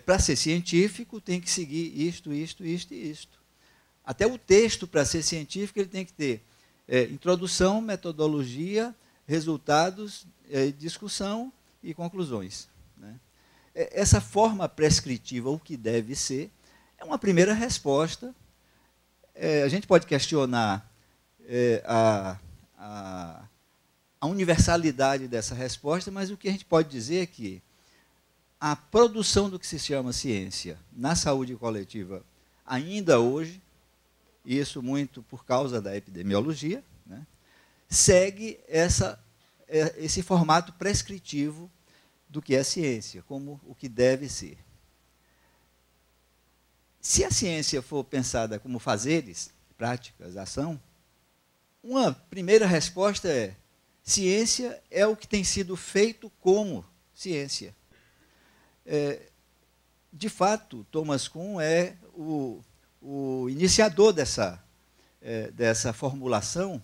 para ser científico tem que seguir isto, isto, isto e isto. Até o texto, para ser científico, ele tem que ter introdução, metodologia, resultados, discussão e conclusões, né? Essa forma prescritiva, o que deve ser, é uma primeira resposta. A gente pode questionar a universalidade dessa resposta, mas o que a gente pode dizer é que a produção do que se chama ciência na saúde coletiva, ainda hoje, e isso muito por causa da epidemiologia, né, segue esse formato prescritivo do que é ciência, como o que deve ser. Se a ciência for pensada como fazeres, práticas, ação, uma primeira resposta é: ciência é o que tem sido feito como ciência. De fato, Thomas Kuhn é o iniciador dessa formulação,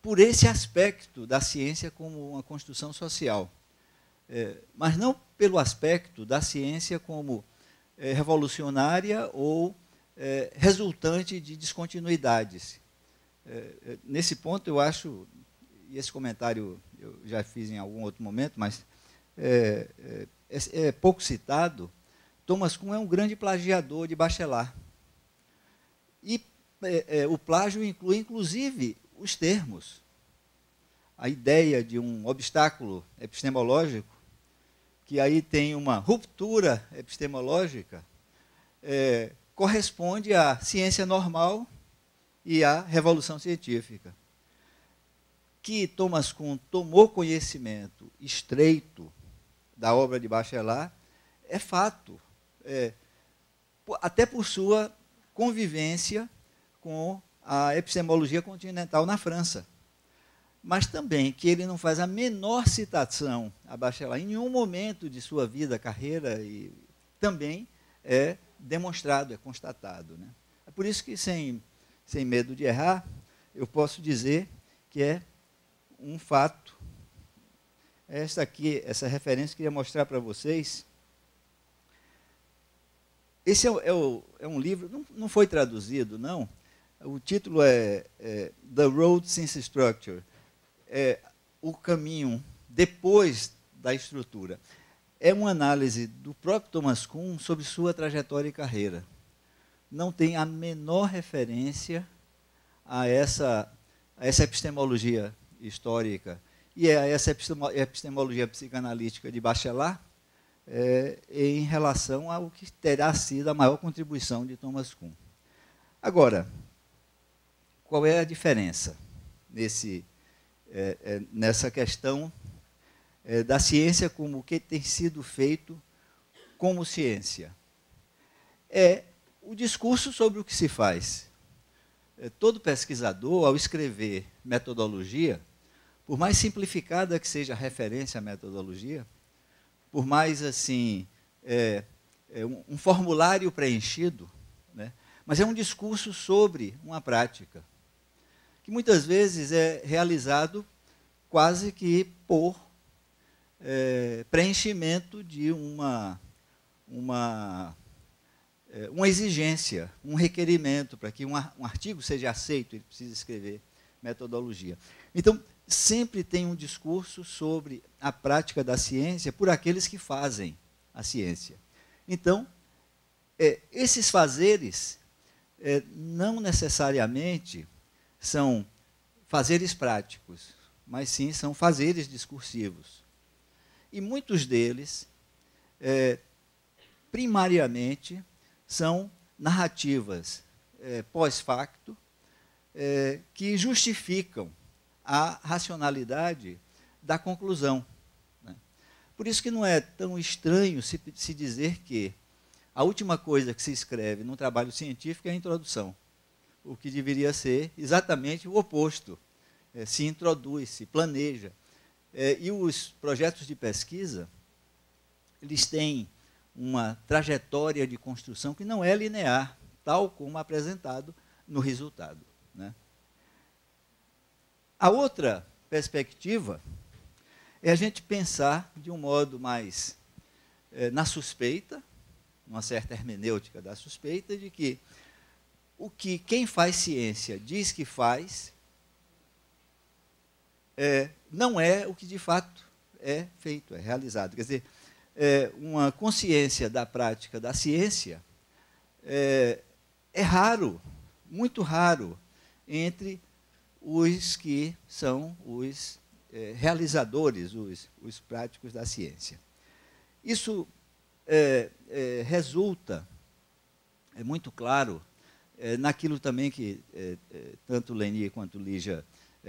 por esse aspecto da ciência como uma construção social, mas não pelo aspecto da ciência como revolucionária ou resultante de descontinuidades. Nesse ponto, eu acho, e esse comentário eu já fiz em algum outro momento, mas é pouco citado, Thomas Kuhn é um grande plagiador de Bachelard. E o plágio inclui, inclusive, os termos. A ideia de um obstáculo epistemológico, que aí tem uma ruptura epistemológica, corresponde à ciência normal e à revolução científica. Que Thomas Kuhn tomou conhecimento estreito da obra de Bachelard é fato, até por sua convivência com a epistemologia continental na França. Mas também que ele não faz a menor citação a Bachelard em nenhum momento de sua vida, carreira, e também é demonstrado, é constatado, né? É por isso que, sem medo de errar, eu posso dizer que é um fato. Essa referência eu queria mostrar para vocês. Esse é um livro, não foi traduzido, não. O título é The Road Since Structure, o caminho depois da estrutura. É uma análise do próprio Thomas Kuhn sobre sua trajetória e carreira. Não tem a menor referência a essa epistemologia histórica e a essa epistemologia psicanalítica de Bachelard, em relação ao que terá sido a maior contribuição de Thomas Kuhn. Agora, qual é a diferença nessa questão da ciência como o que tem sido feito como ciência? É o discurso sobre o que se faz. Todo pesquisador, ao escrever metodologia, por mais simplificada que seja a referência à metodologia, por mais assim um formulário preenchido, né, mas é um discurso sobre uma prática, que muitas vezes é realizado quase que por preenchimento de uma exigência, um requerimento para que um artigo seja aceito, ele precisa escrever metodologia. Então, sempre tem um discurso sobre a prática da ciência por aqueles que fazem a ciência. Então, esses fazeres não necessariamente são fazeres práticos, mas sim são fazeres discursivos. E muitos deles, primariamente, são narrativas pós-facto que justificam a racionalidade da conclusão, né? Por isso que não é tão estranho se dizer que a última coisa que se escreve num trabalho científico é a introdução, o que deveria ser exatamente o oposto. Se introduz, se planeja. E os projetos de pesquisa, eles têm uma trajetória de construção que não é linear, tal como apresentado no resultado, né? A outra perspectiva é a gente pensar de um modo mais na suspeita, uma certa hermenêutica da suspeita, de que o que quem faz ciência diz que faz não é o que de fato é feito, é realizado. Quer dizer, uma consciência da prática da ciência é raro, muito raro, entre os que são os realizadores, os práticos da ciência. Isso resulta, é muito claro, naquilo também que tanto Leni quanto Lígia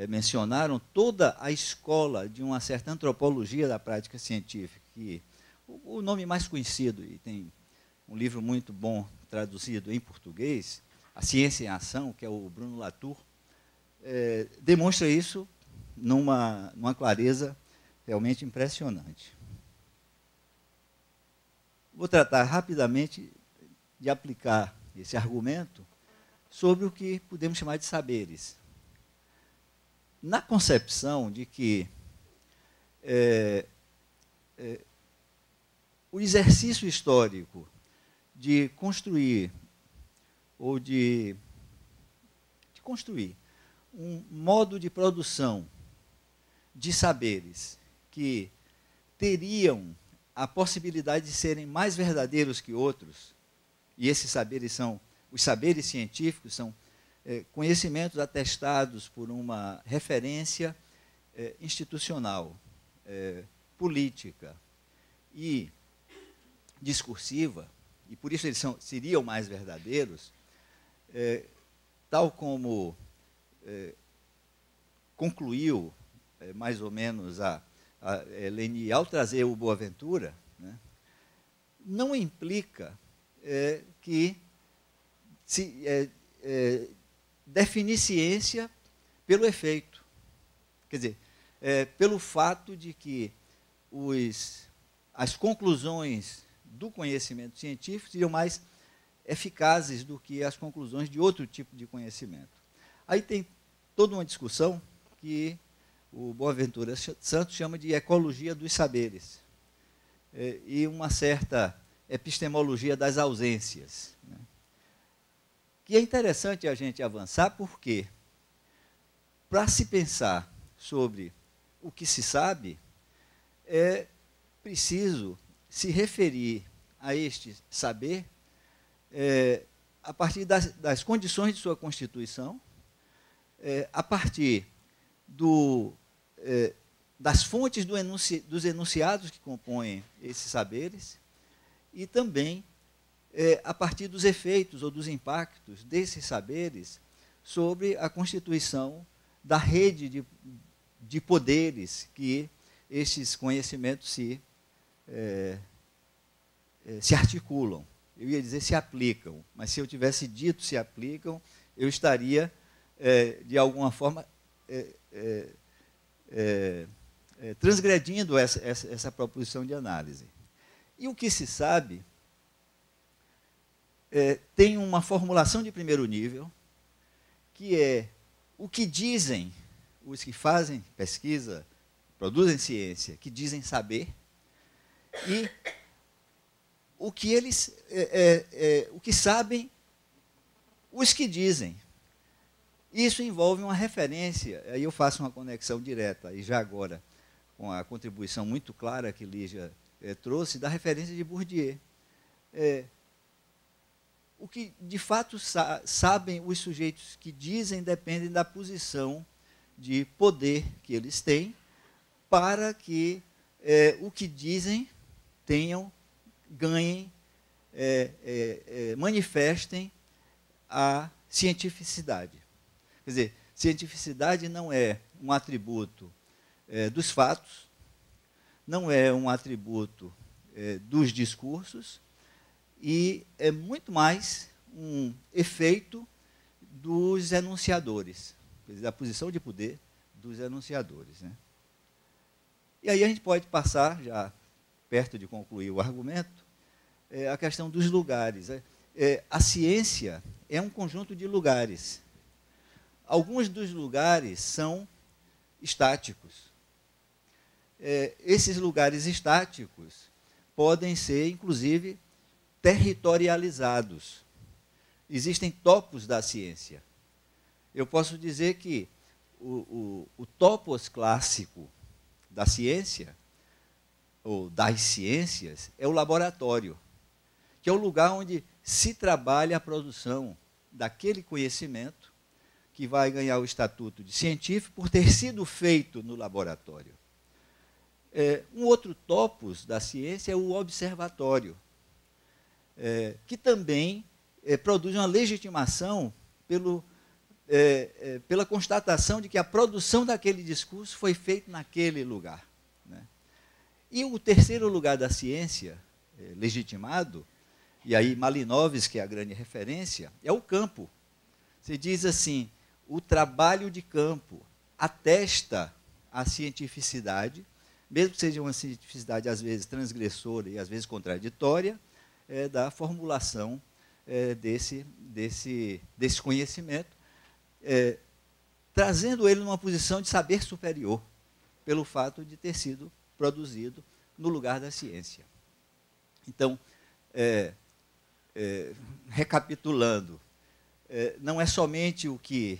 mencionaram, toda a escola de uma certa antropologia da prática científica, que o nome mais conhecido, e tem um livro muito bom traduzido em português, A Ciência em Ação, que é o Bruno Latour, demonstra isso numa clareza realmente impressionante. Vou tratar rapidamente de aplicar esse argumento sobre o que podemos chamar de saberes. Na concepção de que o exercício histórico de construir ou de construir um modo de produção de saberes que teriam a possibilidade de serem mais verdadeiros que outros, e esses saberes são, os saberes científicos são conhecimentos atestados por uma referência institucional, política e discursiva, e por isso eles seriam mais verdadeiros, tal como concluiu mais ou menos a Leni ao trazer o Boaventura, né, não implica que se definir ciência pelo efeito. Quer dizer, pelo fato de que as conclusões do conhecimento científico seriam mais eficazes do que as conclusões de outro tipo de conhecimento. Aí tem toda uma discussão que o Boaventura Santos chama de ecologia dos saberes, e uma certa epistemologia das ausências, né? Que é interessante a gente avançar, porque para se pensar sobre o que se sabe, é preciso se referir a este saber a partir das condições de sua constituição, a partir das fontes dos enunciados que compõem esses saberes e também a partir dos efeitos ou dos impactos desses saberes sobre a constituição da rede de poderes que estes conhecimentos se articulam. Eu ia dizer se aplicam, mas se eu tivesse dito se aplicam, eu estaria, de alguma forma, transgredindo essa proposição de análise. E o que se sabe tem uma formulação de primeiro nível, que é o que dizem os que fazem pesquisa, produzem ciência, que dizem saber, e o que eles, o que sabem os que dizem. Isso envolve uma referência, aí eu faço uma conexão direta, e já agora, com a contribuição muito clara que Lígia trouxe, da referência de Bourdieu. O que, de fato, sabem os sujeitos que dizem dependem da posição de poder que eles têm para que o que dizem ganhem, manifestem a cientificidade. Quer dizer, cientificidade não é um atributo dos fatos, não é um atributo dos discursos, e é muito mais um efeito dos enunciadores, quer dizer, da posição de poder dos enunciadores. Né? E aí a gente pode passar, já perto de concluir o argumento, a questão dos lugares. A ciência é um conjunto de lugares. Alguns dos lugares são estáticos. Esses lugares estáticos podem ser, inclusive, territorializados. Existem topos da ciência. Eu posso dizer que o topos clássico da ciência, ou das ciências, é o laboratório, que é o lugar onde se trabalha a produção daquele conhecimento que vai ganhar o estatuto de científico por ter sido feito no laboratório. Um outro topos da ciência é o observatório, que também produz uma legitimação pela constatação de que a produção daquele discurso foi feita naquele lugar. Né? E o terceiro lugar da ciência, legitimado, e aí Malinowski, que é a grande referência, é o campo. Se diz assim, o trabalho de campo atesta a cientificidade, mesmo que seja uma cientificidade às vezes transgressora e às vezes contraditória, da formulação desse conhecimento, trazendo ele numa posição de saber superior, pelo fato de ter sido produzido no lugar da ciência. Então, recapitulando, não é somente o que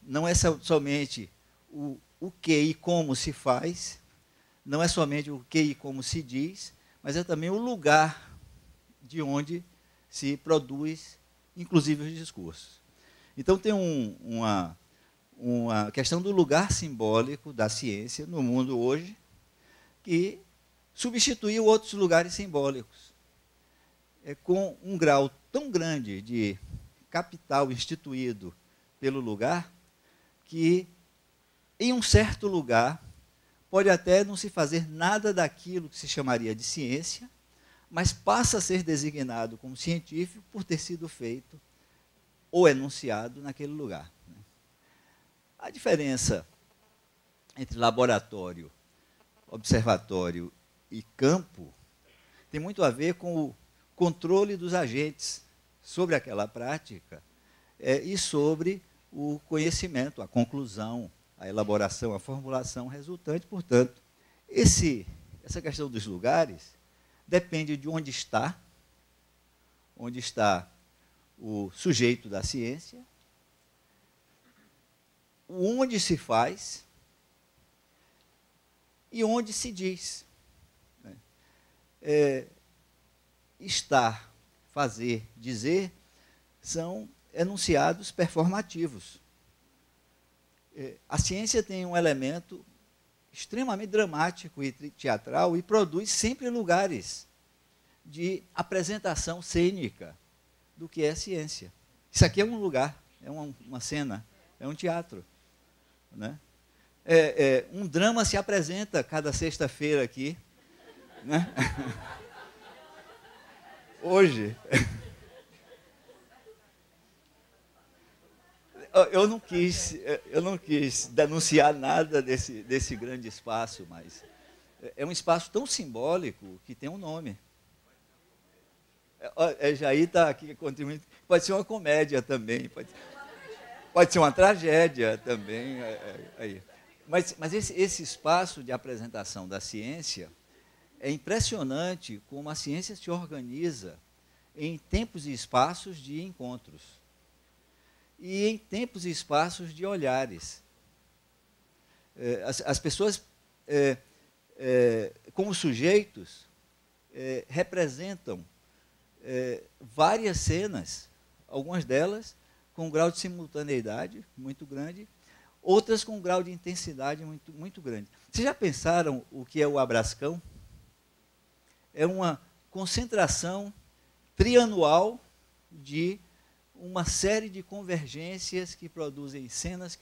não é somente o que e como se faz, não é somente o que e como se diz, mas é também o lugar de onde se produz, inclusive, os discursos. Então, tem uma questão do lugar simbólico da ciência no mundo hoje, que substituiu outros lugares simbólicos, com um grau tão grande de capital instituído pelo lugar, que, em um certo lugar, pode até não se fazer nada daquilo que se chamaria de ciência, mas passa a ser designado como científico por ter sido feito ou enunciado naquele lugar. A diferença entre laboratório, observatório e campo tem muito a ver com o controle dos agentes sobre aquela prática e sobre o conhecimento, a conclusão, a elaboração, a formulação resultante. Portanto, essa questão dos lugares depende de onde está o sujeito da ciência, onde se faz e onde se diz. Estar, fazer, dizer são enunciados performativos. A ciência tem um elemento extremamente dramático e teatral e produz sempre lugares de apresentação cênica do que é ciência. Isso aqui é um lugar, é uma cena, é um teatro, né? Um drama se apresenta cada sexta-feira aqui, né? Hoje. Eu não quis denunciar nada desse grande espaço, mas é um espaço tão simbólico que tem um nome. Jair está aqui contribuindo. Pode ser uma comédia também, pode ser uma tragédia também. Mas esse espaço de apresentação da ciência é impressionante como a ciência se organiza em tempos e espaços de encontros. E em tempos e espaços de olhares. As pessoas, como sujeitos, representam várias cenas, algumas delas com um grau de simultaneidade muito grande, outras com um grau de intensidade muito, muito grande. Vocês já pensaram o que é o Abrascão? É uma concentração trianual de uma série de convergências que produzem cenas,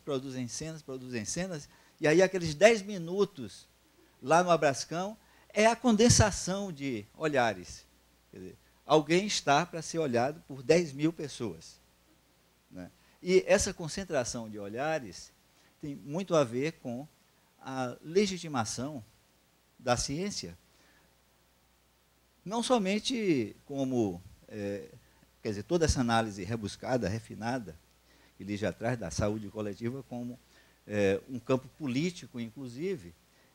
e aí aqueles 10 minutos lá no Abrascão é a condensação de olhares. Quer dizer, alguém está para ser olhado por 10.000 pessoas, né? E essa concentração de olhares tem muito a ver com a legitimação da ciência, não somente como... quer dizer, toda essa análise rebuscada, refinada, que ele já traz da saúde coletiva como um campo político, inclusive,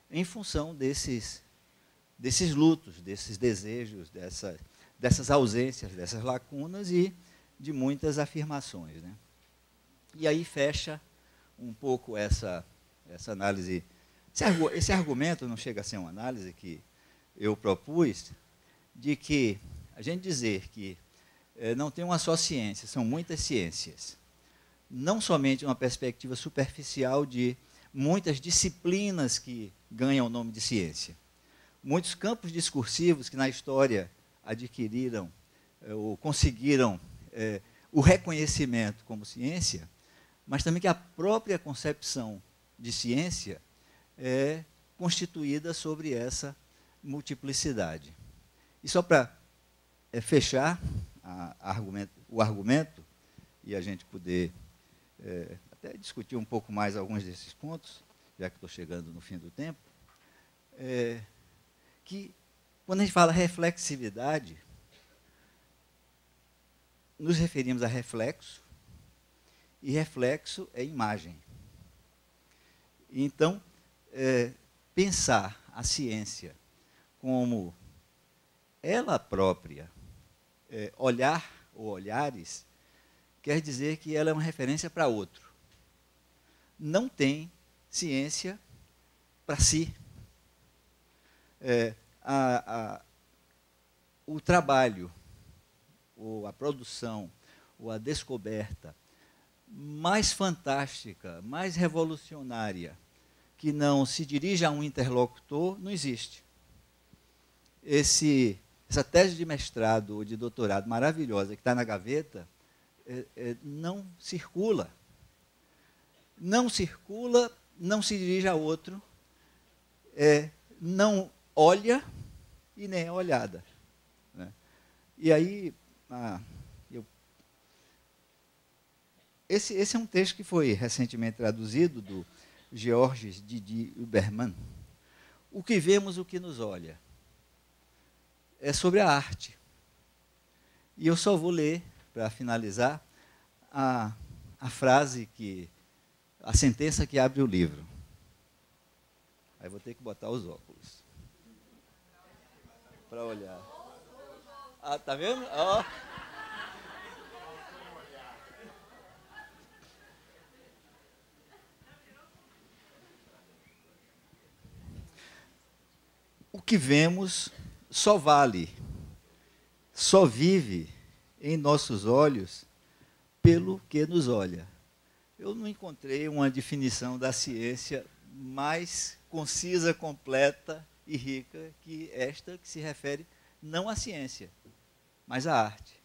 em função desses lutos, desses desejos, dessas ausências, dessas lacunas e de muitas afirmações, né? E aí fecha um pouco essa análise. Esse argumento não chega a ser uma análise que eu propus, de que a gente dizer que não tem uma só ciência, são muitas ciências. Não somente uma perspectiva superficial de muitas disciplinas que ganham o nome de ciência. Muitos campos discursivos que na história adquiriram ou conseguiram o reconhecimento como ciência, mas também que a própria concepção de ciência é constituída sobre essa multiplicidade. E só para fechar o argumento, e a gente poder até discutir um pouco mais alguns desses pontos, já que estou chegando no fim do tempo, que quando a gente fala reflexividade, nos referimos a reflexo, e reflexo é imagem. Então, pensar a ciência como ela própria, olhar ou olhares, quer dizer que ela é uma referência para outro. Não tem ciência para si. O trabalho, ou a produção, ou a descoberta mais fantástica, mais revolucionária, que não se dirige a um interlocutor, não existe. Essa tese de mestrado ou de doutorado maravilhosa que está na gaveta, não circula. Não circula, não se dirige a outro, não olha e nem é olhada, né? E aí, esse é um texto que foi recentemente traduzido, do Georges Didier Huberman. O que vemos, o que nos olha. É sobre a arte. E eu só vou ler, para finalizar, a frase a sentença que abre o livro. Aí vou ter que botar os óculos para olhar. Tá vendo? Ó. O que vemos só vale, só vive em nossos olhos pelo que nos olha. Eu não encontrei uma definição da ciência mais concisa, completa e rica que esta, que se refere não à ciência, mas à arte.